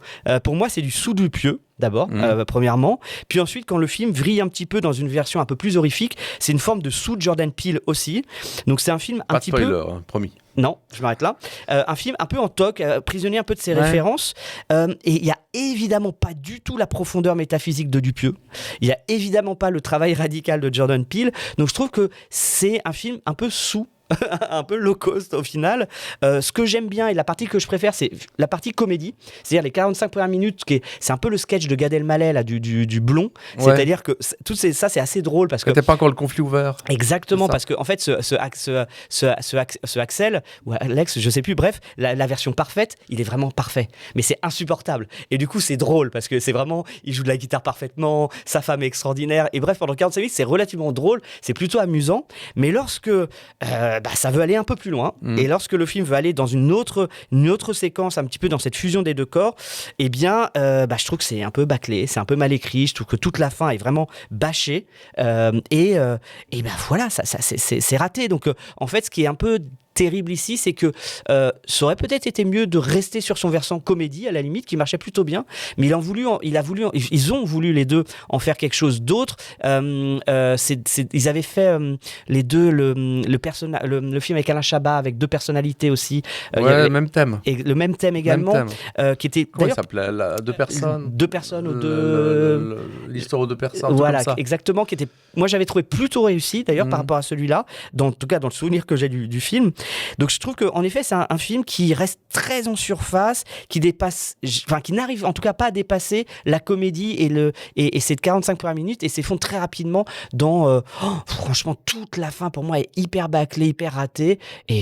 Pour moi, c'est du sous-Dupieux. D'abord, premièrement. Puis ensuite, quand le film vrille un petit peu dans une version un peu plus horrifique, c'est une forme de sous-Jordan Peele aussi. Donc c'est un film un petit peu... Pas de spoiler, promis. Non, je m'arrête là. Un film un peu en toc, prisonnier un peu de ses références. Et il n'y a évidemment pas du tout la profondeur métaphysique de Dupieux. Il n'y a évidemment pas le travail radical de Jordan Peele. Donc je trouve que c'est un film un peu un peu low cost au final. Ce que j'aime bien et la partie que je préfère, c'est la partie comédie, c'est-à-dire les 45 premières minutes, c'est un peu le sketch de Gad Elmaleh là, du blond, c'est-à-dire que ça c'est assez drôle parce que t'es pas encore le conflit ouvert. Exactement, parce que en fait ce Axel ou Alex, je sais plus, bref, la version parfaite, il est vraiment parfait, mais c'est insupportable, et du coup c'est drôle parce que c'est vraiment, il joue de la guitare parfaitement, sa femme est extraordinaire, et bref, pendant 45 minutes c'est relativement drôle, c'est plutôt amusant, mais lorsque ça veut aller un peu plus loin. Et lorsque le film veut aller dans une autre séquence, un petit peu dans cette fusion des deux corps, eh bien, je trouve que c'est un peu bâclé, c'est un peu mal écrit. Je trouve que toute la fin est vraiment bâchée. Voilà, c'est raté. Donc, en fait, ce qui est un peu terrible ici, c'est que ça aurait peut-être été mieux de rester sur son versant comédie, à la limite, qui marchait plutôt bien, mais ils ont voulu les deux en faire quelque chose d'autre. Ils avaient fait les deux le film avec Alain Chabat, avec deux personnalités aussi. Même thème. Et le même thème également, qui était... Comment il s'appelait Deux personnes. Deux personnes l'histoire aux deux personnes. Voilà, exactement, qui était... Moi, j'avais trouvé plutôt réussi, d'ailleurs, par rapport à celui-là, en tout cas dans le souvenir que j'ai du film. Donc je trouve qu'en effet c'est un film qui reste très en surface, qui n'arrive en tout cas pas à dépasser la comédie et ces 45 premières minutes, et s'effondre très rapidement dans franchement toute la fin pour moi est hyper bâclée, hyper ratée, et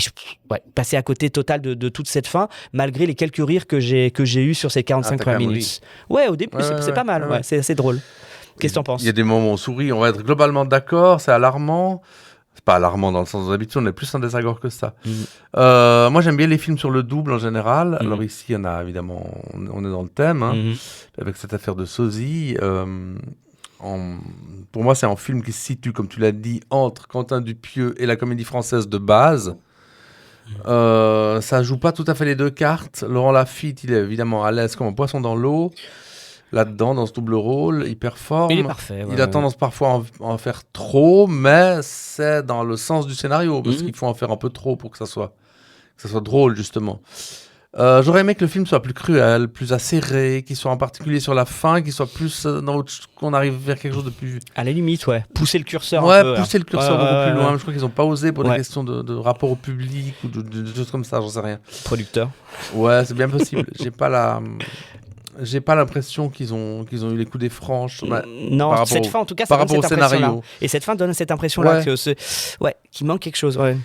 passer à côté total de toute cette fin, malgré les quelques rires que j'ai eu sur ces 45 premières minutes. Ouais, au début c'est pas mal, c'est assez drôle. Qu'est-ce que t'en penses ? Il y a des moments où on sourit, on va être globalement d'accord, c'est alarmant. C'est pas alarmant dans le sens d'habitude, on est plus en désaccord que ça. Moi, j'aime bien les films sur le double en général. Alors ici, il y en a évidemment, on est dans le thème, avec cette affaire de sosie. Pour moi, c'est un film qui se situe, comme tu l'as dit, entre Quentin Dupieux et la comédie française de base. Ça joue pas tout à fait les deux cartes. Laurent Lafitte, il est évidemment à l'aise comme un poisson dans l'eau. Là-dedans, dans ce double rôle, il performe. Il est parfait. Il a tendance parfois à en faire trop, mais c'est dans le sens du scénario, parce qu'il faut en faire un peu trop pour que ça soit drôle, justement. J'aurais aimé que le film soit plus cruel, plus acéré, qu'il soit en particulier sur la fin, qu'il soit plus qu'on arrive vers quelque chose de plus... À la limite, pousser le curseur un peu. Pousser le curseur beaucoup plus loin. Je crois qu'ils n'ont pas osé pour des questions de rapport au public ou de choses comme ça, j'en sais rien. Producteur. Ouais, c'est bien possible. J'ai pas l'impression qu'ils ont eu les coups des franches. Non, cette fin, en tout cas, ça donne cette impression-là. Et cette fin donne cette impression-là qu'il manque quelque chose. Ouais.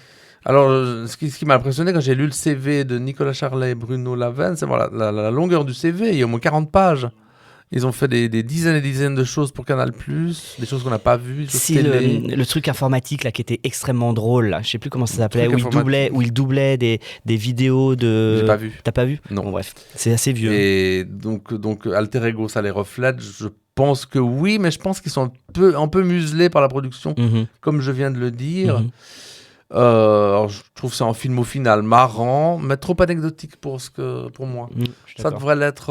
Alors, ce qui m'a impressionné quand j'ai lu le CV de Nicolas Charlet et Bruno Lavenne, c'est la longueur du CV. Il y a au moins 40 pages. Ils ont fait des dizaines et dizaines de choses pour Canal+, des choses qu'on n'a pas vues. Le truc informatique là, qui était extrêmement drôle, là. Je sais plus comment ça s'appelait, où il doublait des vidéos de... J'ai pas vu. T'as pas vu ? Non. Bon, bref, c'est assez vieux. Et donc Alter Ego, ça les reflète. Je pense que oui, mais je pense qu'ils sont un peu muselés par la production, comme je viens de le dire. Alors, je trouve que c'est un film au final marrant, mais trop anecdotique pour moi. Ça devrait être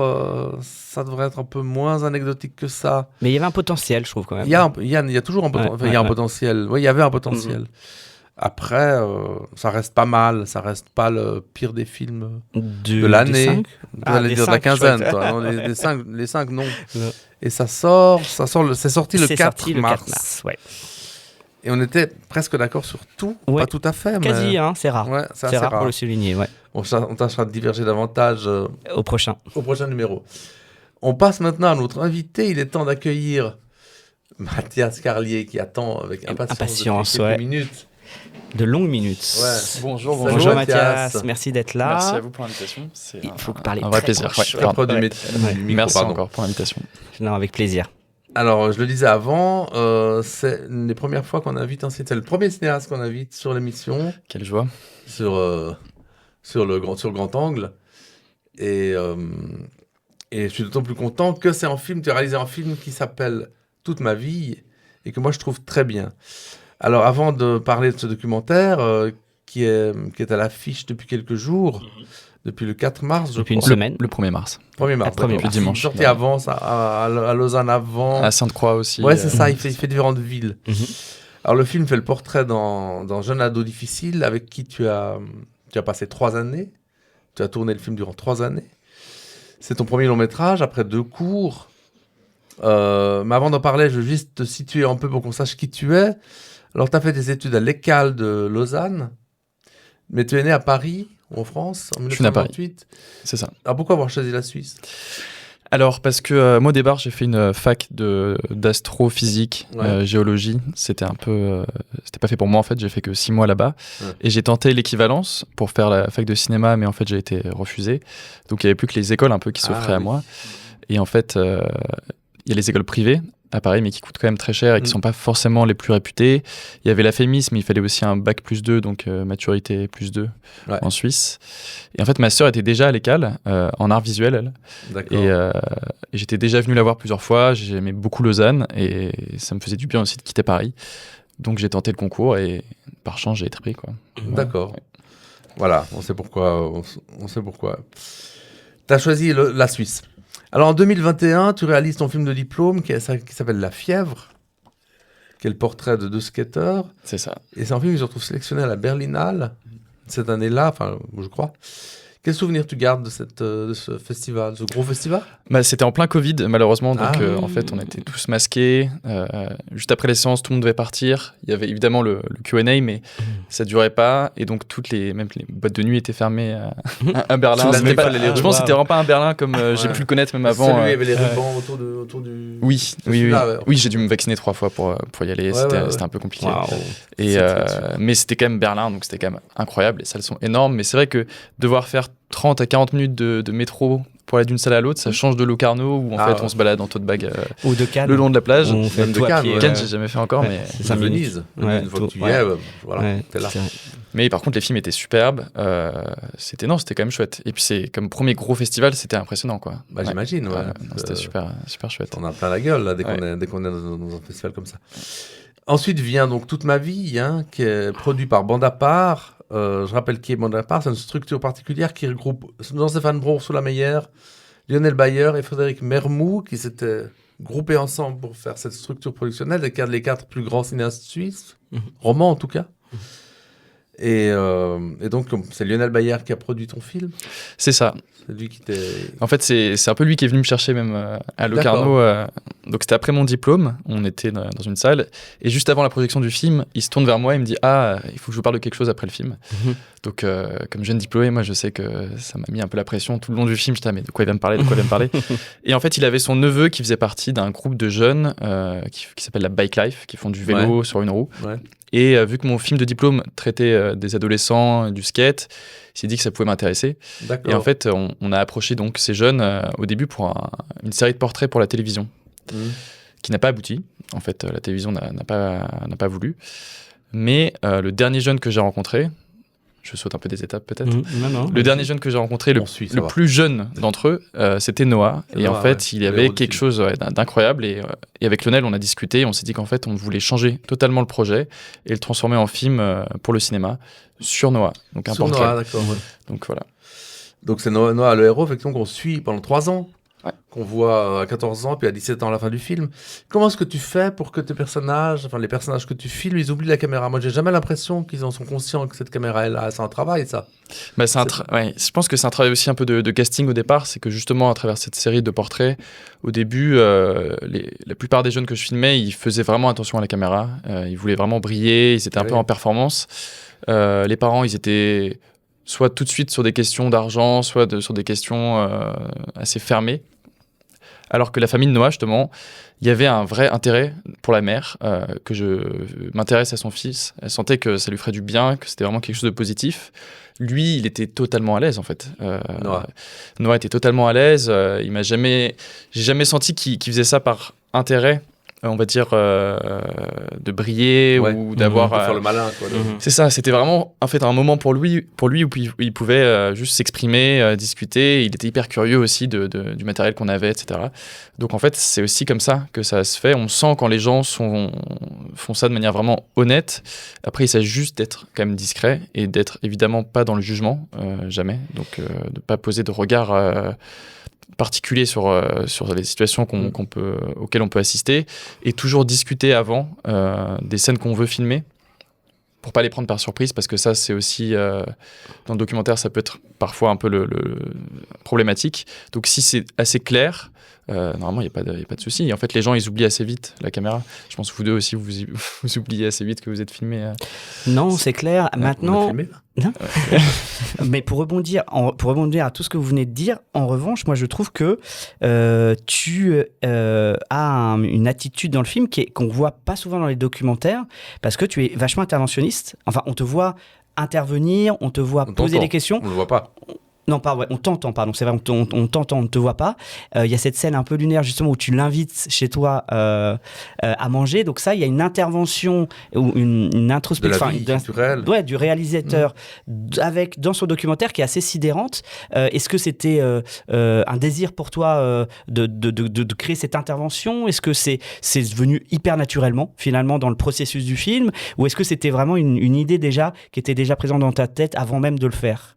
un peu moins anecdotique que ça. Mais il y avait un potentiel, je trouve, quand même. Il y a toujours un potentiel. Il y a un potentiel. Oui, il y avait un potentiel. Après, ça reste pas mal. Ça reste pas le pire des films de l'année. Des dire de la quinzaine. Non, les 5, non. Et c'est sorti le 4 mars. Ouais. Et on était presque d'accord sur tout. Ouais. Pas tout à fait, quasi, hein, c'est rare. Ouais, c'est rare pour le souligner, ouais. On tâchera de diverger davantage au prochain numéro. On passe maintenant à notre invité. Il est temps d'accueillir Mathias Carlier qui attend avec impatience depuis quelques minutes. De longues minutes. Ouais. Bonjour Mathias, merci d'être là. Merci à vous pour l'invitation. Il faut parler un vrai plaisir. Merci encore pour l'invitation. Non, avec plaisir. Alors, je le disais avant, c'est une des premières fois qu'on invite un cinéaste. C'est le premier cinéaste qu'on invite sur l'émission. Quelle joie. Sur Grand Angle. Et je suis d'autant plus content que tu as réalisé un film qui s'appelle Toute ma vie et que moi je trouve très bien. Alors, avant de parler de ce documentaire qui est à l'affiche depuis quelques jours, depuis le 4 mars, depuis une semaine. Le 1er mars. 1er mars, depuis dimanche. Sorti avant, à Lausanne avant. À Sainte-Croix aussi. Ouais, c'est ça, il fait différentes villes. Alors, le film fait le portrait d'un jeune ado difficile avec qui tu as passé 3 années. Tu as tourné le film durant 3 années. C'est ton premier long métrage, après 2 cours. Mais avant d'en parler, je veux juste te situer un peu pour qu'on sache qui tu es. Alors, tu as fait des études à l'ECAL de Lausanne, mais tu es né à Paris, en France, en 1998. Je suis né à Paris. C'est ça. Alors, pourquoi avoir choisi la Suisse ? Alors, parce que moi, au départ, j'ai fait une fac d'astrophysique, géologie. C'était pas fait pour moi, en fait. J'ai fait que 6 mois là-bas. Ouais. Et j'ai tenté l'équivalence pour faire la fac de cinéma, mais en fait, j'ai été refusé. Donc, il n'y avait plus que les écoles un peu qui s'offraient à moi. Et en fait, il y a les écoles privées à Paris, mais qui coûtent quand même très cher et qui ne sont pas forcément les plus réputées. Il y avait la FEMIS, mais il fallait aussi un bac +2, donc maturité +2 en Suisse. Et en fait, ma sœur était déjà à l'ECAL, en art visuel, elle. D'accord. Et j'étais déjà venu la voir plusieurs fois. J'aimais beaucoup Lausanne et ça me faisait du bien aussi de quitter Paris. Donc j'ai tenté le concours et par chance, j'ai été pris, quoi. D'accord. Ouais. Voilà, on sait pourquoi. Tu as choisi la Suisse. Alors en 2021, tu réalises ton film de diplôme qui s'appelle La Fièvre, qui est le portrait de 2 skateurs. C'est ça. Et c'est un film qui se retrouve sélectionné à la Berlinale cette année-là, enfin, je crois. Quel souvenir tu gardes de ce festival, ce gros festival ? C'était en plein Covid, malheureusement. Donc, en fait, on était tous masqués. Juste après les séances, tout le monde devait partir. Il y avait évidemment le Q&A, mais ça ne durait pas. Et donc, même les boîtes de nuit étaient fermées à Berlin. Je pense que c'était vraiment pas un Berlin comme j'ai pu le connaître même avant. Il y avait les rubans autour du... Oui, j'ai dû me vacciner 3 fois pour y aller. C'était un peu compliqué. Wow. Mais c'était quand même Berlin, donc c'était quand même incroyable. Les salles sont énormes. Mais c'est vrai que devoir faire 30 à 40 minutes de métro pour aller d'une salle à l'autre, ça change de Locarno où en fait on se balade en tote bag ou de Cannes, le long de la plage. On fait de Cannes, j'ai jamais fait encore, mais c'est Venise. Une fois que tu y es, voilà, t'es là. Mais par contre, les films étaient superbes. C'était quand même chouette. Et puis c'est comme premier gros festival, c'était impressionnant, quoi. J'imagine. Ouais. C'était super chouette. On a plein la gueule là, dès qu'on est dans un festival comme ça. Ensuite vient donc Toute ma vie, qui est produit par Bande à part. Je rappelle qui est Bande à part, c'est une structure particulière qui regroupe Jean-Stéphane Brault, Ursula Meyer, Lionel Bayer et Frédéric Mermoux, qui s'étaient groupés ensemble pour faire cette structure productionnelle, les 4 plus grands cinéastes suisses, romans en tout cas. Et donc, c'est Lionel Bayer qui a produit ton film ? C'est ça. C'est lui qui t'est... En fait, c'est un peu lui qui est venu me chercher même à Locarno. Donc, c'était après mon diplôme. On était dans une salle. Et juste avant la projection du film, il se tourne vers moi et me dit « Ah, il faut que je vous parle de quelque chose après le film. » Donc, comme jeune diplômé, moi, je sais que ça m'a mis un peu la pression. Tout le long du film, j'étais « Mais de quoi il va me parler ? Et en fait, il avait son neveu qui faisait partie d'un groupe de jeunes qui s'appelle la Bike Life, qui font du vélo sur une roue. Ouais. Et vu que mon film de diplôme traitait des adolescents, du skate, il s'est dit que ça pouvait m'intéresser. D'accord. Et en fait, on a approché donc ces jeunes au début pour une série de portraits pour la télévision, qui n'a pas abouti. En fait, la télévision n'a pas voulu. Mais le dernier jeune que j'ai rencontré, je saute un peu des étapes peut-être. Le dernier jeune que j'ai rencontré, le plus jeune d'entre eux, c'était Noah. Et en fait, il y avait quelque chose d'incroyable. Et avec Lionel, on a discuté. On s'est dit qu'en fait, on voulait changer totalement le projet et le transformer en film pour le cinéma sur Noah. Donc un portrait. Noah, d'accord. Ouais. Donc voilà. Donc c'est Noah, le héros, effectivement, qu'on suit pendant 3 ans. Ouais. Qu'on voit à 14 ans, puis à 17 ans à la fin du film. Comment est-ce que tu fais pour que tes personnages, les personnages que tu filmes, ils oublient la caméra? Moi, j'ai jamais l'impression qu'ils en sont conscients que cette caméra est là. C'est un travail, ça. Je pense que c'est un travail aussi un peu de casting au départ. C'est que justement, à travers cette série de portraits, au début, la plupart des jeunes que je filmais, ils faisaient vraiment attention à la caméra. Ils voulaient vraiment briller, ils étaient un peu en performance. Les parents, ils étaient soit tout de suite sur des questions d'argent, soit sur des questions assez fermées. Alors que la famille de Noah, justement, il y avait un vrai intérêt pour la mère, que je m'intéresse à son fils. Elle sentait que ça lui ferait du bien, que c'était vraiment quelque chose de positif. Lui, il était totalement à l'aise, en fait. Noah était totalement à l'aise. J'ai jamais senti qu'il faisait ça par intérêt, on va dire, de briller ou d'avoir... de faire le malin, quoi. C'est ça, c'était vraiment en fait un moment pour lui où il pouvait juste s'exprimer, discuter. Il était hyper curieux aussi du matériel qu'on avait, etc. Donc en fait, c'est aussi comme ça que ça se fait. On sent quand les gens font ça de manière vraiment honnête. Après, il s'agit juste d'être quand même discret et d'être évidemment pas dans le jugement, jamais. Donc de ne pas poser de regard... particulier sur les situations auxquelles on peut assister, et toujours discuter avant des scènes qu'on veut filmer pour pas les prendre par surprise, parce que ça c'est aussi dans le documentaire ça peut être parfois un peu le problématique. Donc si c'est assez clair, normalement il n'y a pas de souci. Et en fait les gens ils oublient assez vite la caméra. Je pense que vous deux aussi vous oubliez assez vite que vous êtes filmé. Non, c'est clair. Maintenant... On a filmé, là. Non. Mais pour rebondir à tout ce que vous venez de dire, en revanche, moi je trouve que tu as une attitude dans le film qu'on voit pas souvent dans les documentaires, parce que tu es vachement interventionniste. Enfin, on te voit intervenir, on te voit poser des questions. On le voit pas. Non, on t'entend, pardon, c'est vrai, on t'entend, on ne te voit pas. Il y a cette scène un peu lunaire, justement, où tu l'invites chez toi à manger. Donc ça, il y a une intervention, ou une introspection... De la vie culturelle. Du réalisateur, dans son documentaire, qui est assez sidérante. Est-ce que c'était un désir pour toi de créer cette intervention? Est-ce que c'est venu hyper naturellement, finalement, dans le processus du film? Ou est-ce que c'était vraiment une idée déjà, qui était déjà présente dans ta tête avant même de le faire?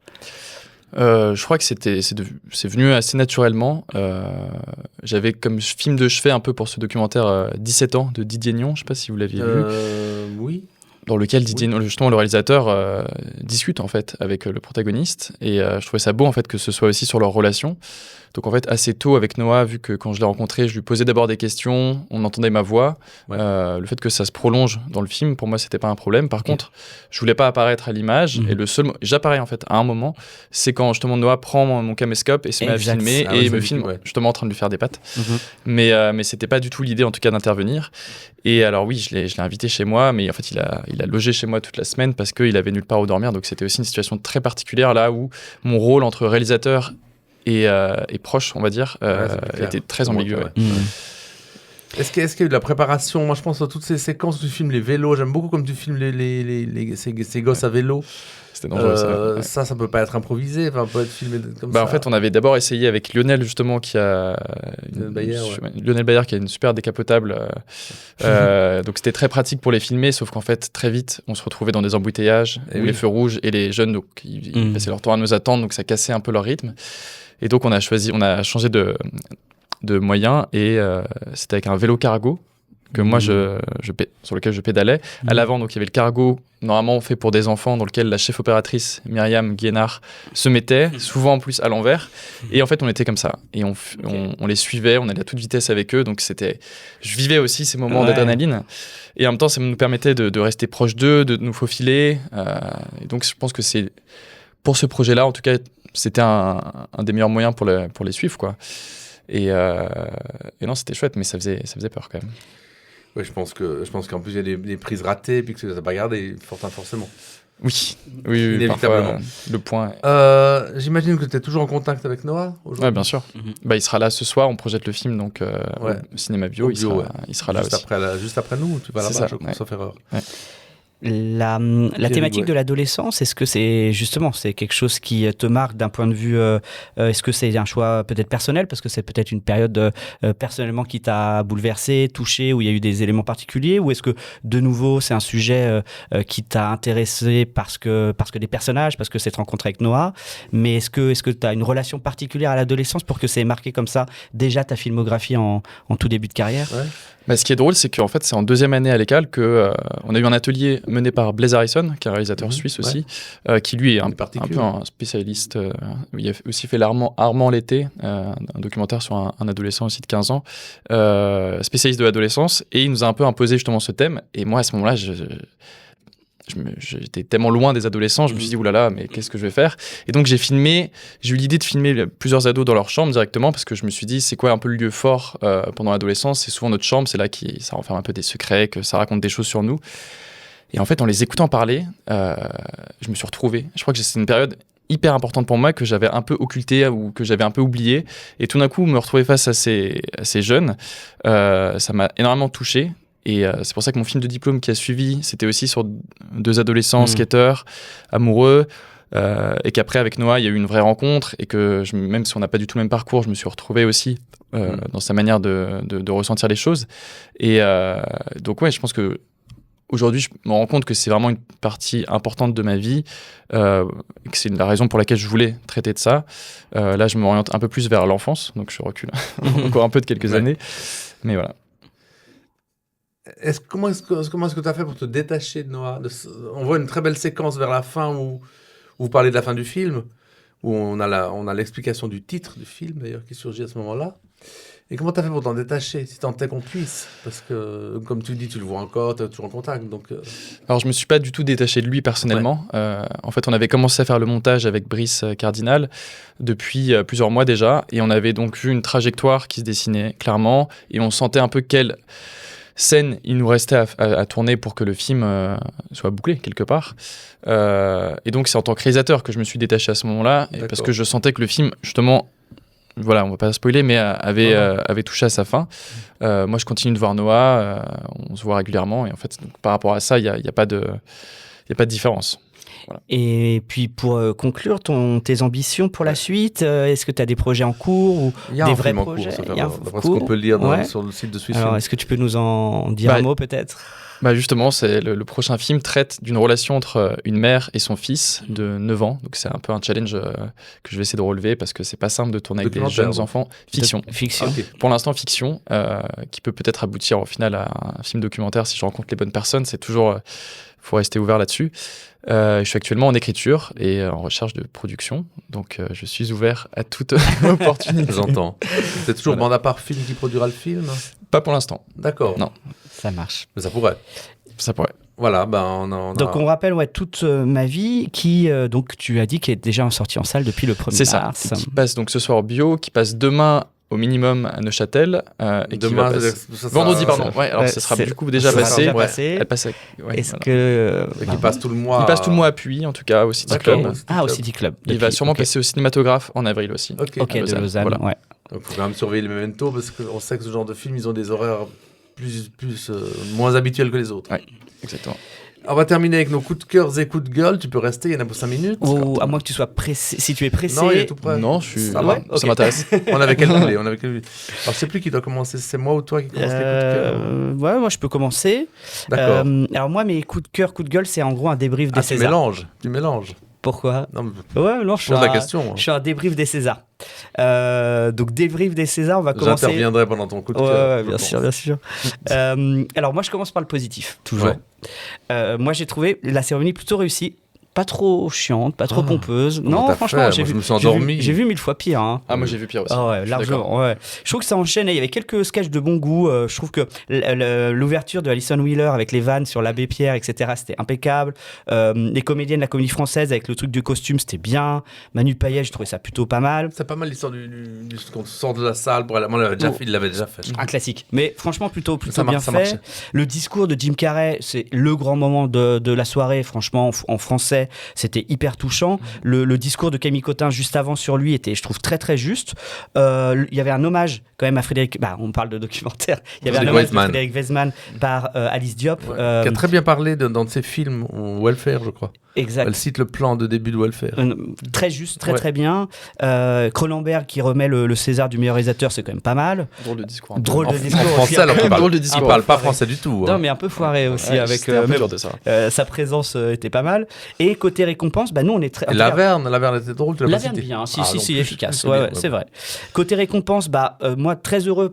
Je crois que c'est venu assez naturellement. J'avais comme film de chevet un peu pour ce documentaire 17 ans de Didier Nion, je ne sais pas si vous l'aviez vu. Oui. Dans lequel Didier, justement le réalisateur, discute en fait avec le protagoniste, et je trouvais ça beau en fait que ce soit aussi sur leur relation. Donc en fait assez tôt avec Noah, vu que quand je l'ai rencontré, je lui posais d'abord des questions, on entendait ma voix. Le fait que ça se prolonge dans le film, pour moi c'était pas un problème. Par contre, je voulais pas apparaître à l'image, et j'apparais en fait à un moment, c'est quand justement Noah prend mon caméscope et se met à filmer et me filme justement en train de lui faire des pattes. Mais c'était pas du tout l'idée en tout cas d'intervenir. Et alors oui, je l'ai invité chez moi, mais en fait il a logé chez moi toute la semaine parce qu'il avait nulle part où dormir. Donc c'était aussi une situation très particulière là où mon rôle entre réalisateur et proche, on va dire, était très ambigu. Est-ce qu'il y a eu de la préparation? Moi je pense à toutes ces séquences où tu filmes les vélos. J'aime beaucoup comme tu filmes ces gosses à vélo. C'était dangereux, ça peut pas être improvisé, peut être filmé comme ça. En fait, on avait d'abord essayé avec Lionel, justement, Lionel Bayer, qui a une super décapotable. Donc, c'était très pratique pour les filmer, sauf qu'en fait, très vite, on se retrouvait dans des embouteillages, les feux rouges, et les jeunes, donc, ils passaient leur temps à nous attendre, donc ça cassait un peu leur rythme. Et donc, on a changé de moyens, et c'était avec un vélo cargo que moi sur lequel je pédalais. À l'avant, donc il y avait le cargo normalement fait pour des enfants, dans lequel la chef opératrice Myriam Guénard se mettait, souvent en plus à l'envers. Et en fait, on était comme ça. Et on les suivait, on allait à toute vitesse avec eux. Donc je vivais aussi ces moments d'adrénaline. Et en même temps, ça nous permettait de rester proche d'eux, de nous faufiler. Et donc, je pense que c'est pour ce projet-là, en tout cas, c'était un des meilleurs moyens pour les suivre, quoi. Et non, c'était chouette, mais ça faisait peur quand même. Oui, je pense qu'en plus il y a des prises ratées et puis que ça n'a pas gardé forcément. Oui, inévitablement. Le point. J'imagine que tu es toujours en contact avec Noah aujourd'hui. Oui, bien sûr. Il sera là ce soir, on projette le film donc au Cinéma Bio, il sera là aussi. Juste après nous, tu vas là-bas, sauf erreur. La thématique de l'adolescence, est-ce que c'est quelque chose qui te marque d'un point de vue, est-ce que c'est un choix peut-être personnel, parce que c'est peut-être une période personnellement qui t'a bouleversé, touché, où il y a eu des éléments particuliers, ou est-ce que de nouveau c'est un sujet qui t'a intéressé parce que des personnages, parce que cette rencontre avec Noah, mais est-ce que tu as une relation particulière à l'adolescence pour que c'est marqué comme ça déjà ta filmographie en tout début de carrière? Bah, ce qui est drôle, c'est qu'en fait, c'est en deuxième année à l'ECAL qu'on a eu un atelier mené par Blaise Harrison, qui est un réalisateur suisse aussi, qui lui est un peu un spécialiste. Il a aussi fait Armand l'été, un documentaire sur un adolescent aussi de 15 ans, spécialiste de l'adolescence, et il nous a un peu imposé justement ce thème. Et moi, à ce moment-là, j'étais tellement loin des adolescents, je me suis dit oulala, mais qu'est-ce que je vais faire? Et donc j'ai eu l'idée de filmer plusieurs ados dans leur chambre directement, parce que je me suis dit c'est quoi un peu le lieu fort pendant l'adolescence? C'est souvent notre chambre, c'est là ça renferme un peu des secrets, que ça raconte des choses sur nous. Et en fait, en les écoutant parler, je me suis retrouvé. Je crois que c'est une période hyper importante pour moi que j'avais un peu occultée ou que j'avais un peu oubliée. Et tout d'un coup, me retrouver face à ces jeunes, ça m'a énormément touché. Et c'est pour ça que mon film de diplôme qui a suivi, c'était aussi sur 2 adolescents skateurs, amoureux, et qu'après avec Noah, il y a eu une vraie rencontre, et que même si on n'a pas du tout le même parcours, je me suis retrouvé aussi dans sa manière de ressentir les choses. Et donc ouais, je pense que aujourd'hui, je me rends compte que c'est vraiment une partie importante de ma vie, et que c'est la raison pour laquelle je voulais traiter de ça. Là, je m'oriente un peu plus vers l'enfance, donc je recule encore un peu de quelques années, mais voilà. Comment est-ce que tu as fait pour te détacher de Noah? On voit une très belle séquence vers la fin où vous parlez de la fin du film, où on a l'explication du titre du film d'ailleurs qui surgit à ce moment-là. Et comment tu as fait pour t'en détacher, si tant est qu'on puisse? Parce que, comme tu dis, tu le vois encore, tu es toujours en contact. Donc, Alors, je ne me suis pas du tout détaché de lui personnellement. En fait, on avait commencé à faire le montage avec Brice Cardinal depuis plusieurs mois déjà. Et on avait donc vu une trajectoire qui se dessinait clairement. Et on sentait un peu quelle scène il nous restait à tourner pour que le film soit bouclé quelque part. Et donc, c'est en tant que réalisateur que je me suis détaché à ce moment-là. Parce que je sentais que le film, justement... Voilà, on va pas spoiler, mais avait touché à sa fin. Moi, je continue de voir Noah, on se voit régulièrement, et en fait, donc, par rapport à ça, il y a pas de différence. Voilà. Et puis, pour conclure, tes ambitions pour la suite, est-ce que tu as des projets en cours ou des vrais projets? Il y a un film en cours, d'après ce qu'on peut lire sur le site de Swiss Film. Alors, est-ce que tu peux nous en dire un mot peut-être? Justement, c'est le prochain film traite d'une relation entre une mère et son fils de 9 ans. Donc c'est un peu un challenge que je vais essayer de relever parce que c'est pas simple de tourner avec des jeunes enfants. Fiction. Okay. Pour l'instant, fiction, qui peut peut-être aboutir au final à un film documentaire si je rencontre les bonnes personnes. C'est toujours... faut rester ouvert là-dessus. Je suis actuellement en écriture et en recherche de production. Donc je suis ouvert à toute opportunité. J'entends. C'est toujours Bande à part film qui produira le film? Pas pour l'instant. D'accord. Non. Ça marche. Mais ça pourrait. Ça pourrait. Voilà, on Donc on rappelle toute ma vie qui, donc tu as dit, qui est déjà sortie en salle depuis le 1er mars. C'est ça, qui passe donc ce soir au Bio, qui passe demain au minimum à Neuchâtel. Et demain, vendredi, pardon. Ouais, alors ça sera du coup déjà passé. Elle passe Est-ce que... il passe tout le mois. Il passe tout le mois à Puy, en tout cas, au City Club. Au City Club. Il va sûrement passer au cinématographe en avril aussi. Ok, de Lausanne, voilà. ouais. Donc il faut quand même surveiller le Memento parce qu'on sait que ce genre de film, ils ont des horaires moins habituels que les autres. Oui, exactement. On va terminer avec nos coups de cœur et coups de gueule. Tu peux rester, il y en a pour 5 minutes. Ou à moins que tu sois pressé. Si tu es pressé. Non, il est tout prêt. Non, je suis. Ça va, ça m'intéresse. On avait calculé. Alors, je sais plus qui doit commencer. C'est moi ou toi qui commence les coups de cœur? Ouais, moi je peux commencer. D'accord. Alors moi, mes coups de cœur, coups de gueule, c'est en gros un débrief des Césars. Tu mélanges. Pourquoi? Non, je pose la question. Je suis un débrief des Césars. Donc débrief des Césars, on va commencer. J'interviendrai pendant ton coup de cœur. Ouais, bien sûr. Alors moi je commence par le positif, toujours. Ouais. Moi j'ai trouvé la cérémonie plutôt réussie. Pas trop chiante, pas trop pompeuse. Non, franchement, je me suis endormi. J'ai vu 1000 fois pire. Hein. Ah, moi j'ai vu pire aussi. Ah ouais, largement. Ouais. Je trouve que ça enchaîne. Il y avait quelques sketchs de bon goût. Je trouve que l'ouverture de Alison Wheeler avec les vannes sur l'abbé Pierre, etc., c'était impeccable. Les comédiennes de la comédie française avec le truc du costume, c'était bien. Manu Payet, je trouvais ça plutôt pas mal. C'est pas mal l'histoire qu'on sort de la salle. Il l'avait déjà fait. Un classique. Mais franchement, plutôt bien fait. Le discours de Jim Carrey, c'est le grand moment de la soirée. Franchement, en français. fait. C'était hyper touchant. Le discours de Camille Cotin juste avant sur lui était, je trouve, très très juste. Il y avait un hommage quand même à Frédéric. On parle de documentaire. Il y avait un hommage de Frédéric Weisman par Alice Diop, qui a très bien parlé dans de ses films Welfare, je crois. Exact. Elle cite le plan de début de Welfare. Très juste, très bien. Cronenberg qui remet le César du meilleur réalisateur, c'est quand même pas mal. Drôle de discours. En français, alors qu'il parle pas français du tout. Non, mais un peu foiré aussi avec. Sa présence était pas mal. Et côté récompense, nous on est très. Laverne était drôle. Laverne bien, si, efficace. Ouais, c'est vrai. Côté récompense, moi très heureux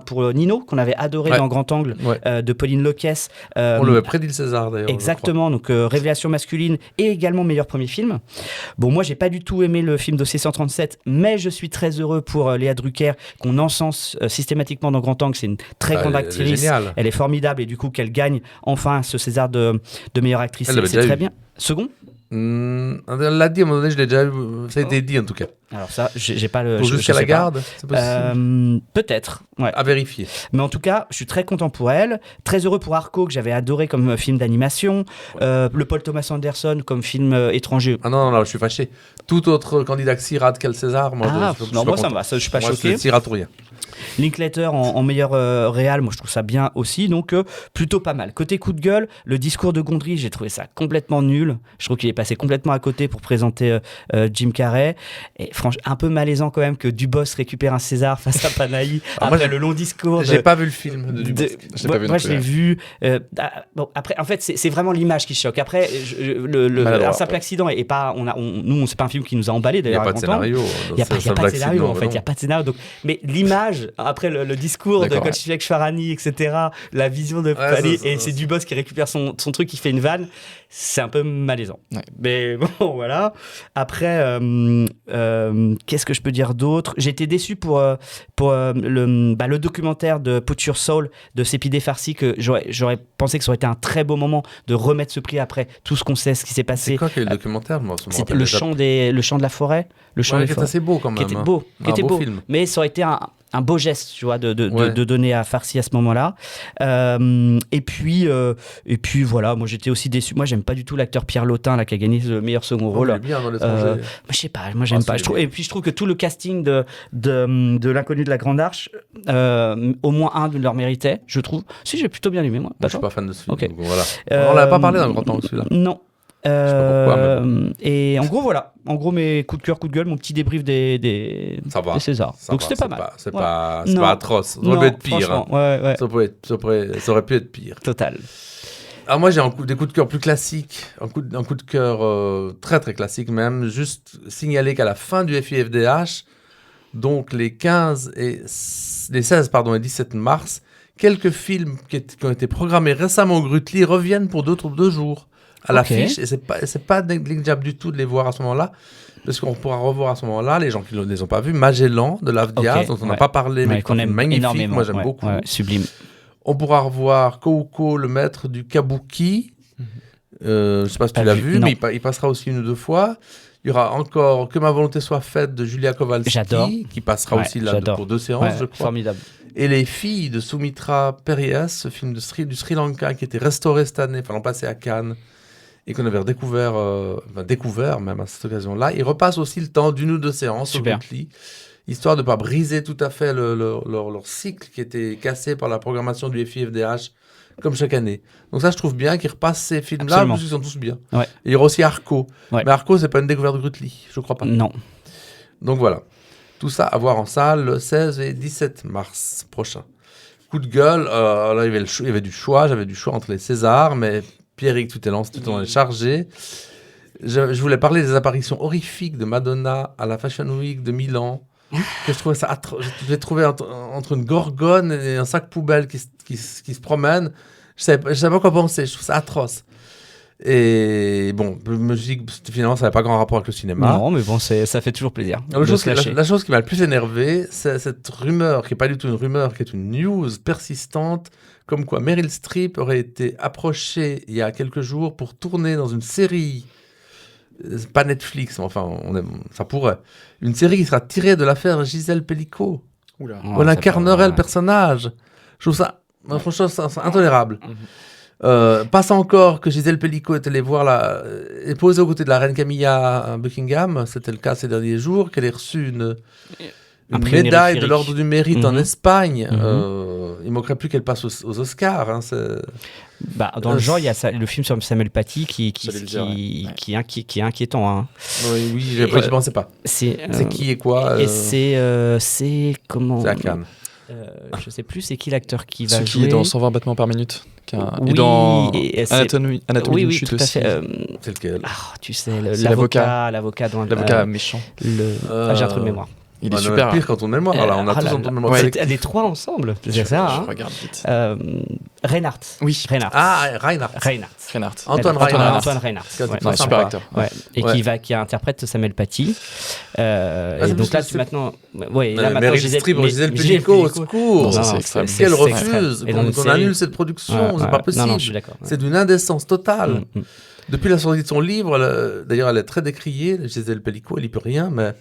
pour Nino qu'on avait adoré dans Grand Angle de Pauline Loquès. On lui avait prédit le César d'ailleurs. Exactement. Donc révélation masculine. Et également meilleur premier film. Bon, moi, j'ai pas du tout aimé le film Dossier 137, mais je suis très heureux pour Léa Drucker, qu'on encense systématiquement dans Grand Angle. C'est une très grande actrice. Elle est formidable et du coup, qu'elle gagne enfin ce César de meilleure actrice, c'est très bien. Second ? Elle l'a dit à un moment donné, je l'ai déjà vu. Ça a été dit en tout cas. Alors ça, j'ai pas le. Pour jusqu'à la garde, c'est possible. Peut-être. Ouais. À vérifier. Mais en tout cas, je suis très content pour elle. Très heureux pour Arco, que j'avais adoré comme film d'animation. Le Paul Thomas Anderson comme film étranger. Ah non, je suis fâché. Tout autre candidat que rate quel César, moi, moi ça me va, je suis pas choqué. C'est rate ou rien. Linklater en meilleur réal, moi je trouve ça bien aussi, donc plutôt pas mal. Côté coup de gueule, le discours de Gondry, j'ai trouvé ça complètement nul. Je trouve qu'il est passé complètement à côté pour présenter Jim Carrey. Et franchement, un peu malaisant quand même que Dubos récupère un César face à Panahi après le long discours. J'ai pas vu le film de Dubos. Moi je l'ai vu. Après, en fait, c'est vraiment l'image qui choque. Après, un simple accident et pas. Nous, c'est pas un film qui nous a emballé d'ailleurs. Il n'y a pas de scénario. Il n'y a pas de scénario en fait. Il n'y a pas de scénario. Mais l'image. Après le discours de Gottschalk Farhani, etc., la vision de Paris, et c'est Dubos qui récupère son truc, qui fait une vanne, c'est un peu malaisant. Ouais. Mais bon, voilà. Après, qu'est-ce que je peux dire d'autre ? J'ai été déçu pour le documentaire de Put Your Soul de Sepideh Farsi, que j'aurais pensé que ça aurait été un très beau moment de remettre ce prix après tout ce qu'on sait, ce qui s'est passé. C'est quoi qu'il y a eu le documentaire ? C'était le chant de la forêt. Le chant qui était assez beau quand même. Qui était beau. Film. Mais ça aurait été un beau geste, tu vois, de donner à Farsi à ce moment-là. Et puis voilà, moi j'étais aussi déçu. Moi j'aime pas du tout l'acteur Pierre Lotin là, qui a gagné le meilleur second rôle. Il est bien dans l'étranger. Je sais pas, moi j'aime pas. Et puis je trouve que tout le casting de l'Inconnu de la Grande Arche, au moins un de leur méritait, je trouve. Si, j'ai plutôt bien aimé moi. Je suis pas fan de ce film. Okay. Donc, voilà. On l'avait pas parlé dans le Grand Angle celui-là. Non. Je sais pas pourquoi, mais... Et en gros voilà, mes coups de cœur, coups de gueule, mon petit débrief des Césars. Donc c'était pas mal. C'est pas atroce. Ça aurait pu être pire. Hein. Ouais. Ça aurait pu être pire. Total. Alors moi j'ai des coups de cœur plus classiques, un coup de cœur très très classique même. Juste signaler qu'à la fin du FIFDH, donc les 16 et 17 mars, quelques films qui ont été programmés récemment au Grutli reviennent pour 2 jours à l'affiche, et c'est pas négligeable du tout de les voir à ce moment-là, parce qu'on pourra revoir à ce moment-là, les gens qui ne les ont pas vus, Magellan de Lav Diaz, dont on n'a pas parlé, mais qu'on aime magnifique, moi j'aime beaucoup. Sublime. On pourra revoir Kouko, le maître du kabuki, je ne sais pas si tu l'as vu, mais il passera aussi 1 ou 2 fois. Il y aura encore Que ma volonté soit faite de Julia Kowalski, qui passera aussi là pour 2 séances, je crois. Formidable. Et Les filles de Soumitra Perias, ce film du Sri Lanka qui était restauré cette année, l'an passé à Cannes, et qu'on avait découvert même à cette occasion-là. Il repasse aussi le temps d'1 ou 2 séances au Grutli, histoire de ne pas briser tout à fait leur cycle qui était cassé par la programmation du FIFDH, comme chaque année. Donc ça, je trouve bien qu'ils repassent ces films-là, parce qu'ils sont tous bien. Ouais. Et il y aura aussi Arco. Ouais. Mais Arco, c'est pas une découverte de Grutli, je crois pas. Non. Donc voilà. Tout ça à voir en salle le 16 et 17 mars prochain. Coup de gueule, là, il y avait du choix. J'avais du choix entre les Césars, mais Pierrick tout est chargé. Je voulais parler des apparitions horrifiques de Madonna à la Fashion Week de Milan. Que je trouvais ça atroce. Je l'ai trouvé entre une gorgone et un sac poubelle qui se promène. Je savais pas quoi penser. Je trouve ça atroce. Et bon, musique, finalement, ça n'avait pas grand rapport avec le cinéma. Non, mais bon, ça fait toujours plaisir. La chose qui m'a le plus énervé, c'est cette rumeur, qui n'est pas du tout une rumeur, qui est une news persistante, comme quoi Meryl Streep aurait été approchée il y a quelques jours pour tourner dans une série, pas Netflix, mais enfin, ça pourrait, une série qui sera tirée de l'affaire Gisèle Pellicot. Oula. On incarnerait le personnage. Je trouve ça, franchement, c'est intolérable. Passe encore que Gisèle Pellicot est allée voir est posée aux côtés de la reine Camilla à Buckingham. C'était le cas ces derniers jours. Qu'elle ait reçu une médaille de l'ordre du mérite en Espagne. Il manquerait plus qu'elle passe aux Oscars. Hein, dans le genre, il y a le film sur Samuel Paty qui est inquiétant. Hein. Oui, je pensais pas. C'est qui et quoi Et c'est comment C'est à Cannes. Je sais plus, c'est qui l'acteur qui va jouer. Qui est dans 120 battements par minute. Oui, et dans Anatomie d'une chute tout à aussi. fait. C'est lequel tu sais, l'avocat dans l'avocat méchant. j'ai un trou de mémoire. Il est super. Pire quand on est mémoire. On a tous un tour de mémoire. Les trois ensemble. C'est ça. Je regarde vite. Reinhardt. Oui. Reinhardt. Antoine Reinhardt. Super acteur. Ouais. Et qui interprète Samuel Paty. Et donc là, maintenant, Gisèle Pellicot, au secours. Si elle refuse, qu'on annule cette production, c'est pas possible. Non, je suis d'accord. C'est d'une indécence totale. Depuis la sortie de son livre, d'ailleurs, elle est très décriée. Gisèle Pellicot, elle n'y peut rien, mais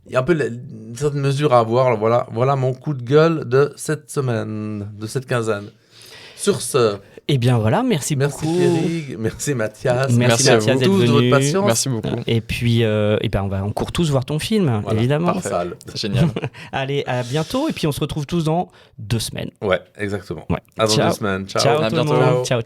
il y a un peu une certaine mesure à avoir. Voilà mon coup de gueule de cette semaine, de cette quinzaine. Sur ce... Eh bien voilà, merci beaucoup. Merci Pierrick, merci Mathias. Merci Mathias d'être venu. De votre patience. Merci beaucoup. Et puis, on court tous voir ton film, évidemment. Parfait. C'est génial. Allez, à bientôt. Et puis on se retrouve tous dans 2 semaines. Ouais, exactement. Ouais. À dans 2 semaines. Ciao tout le monde. Ciao.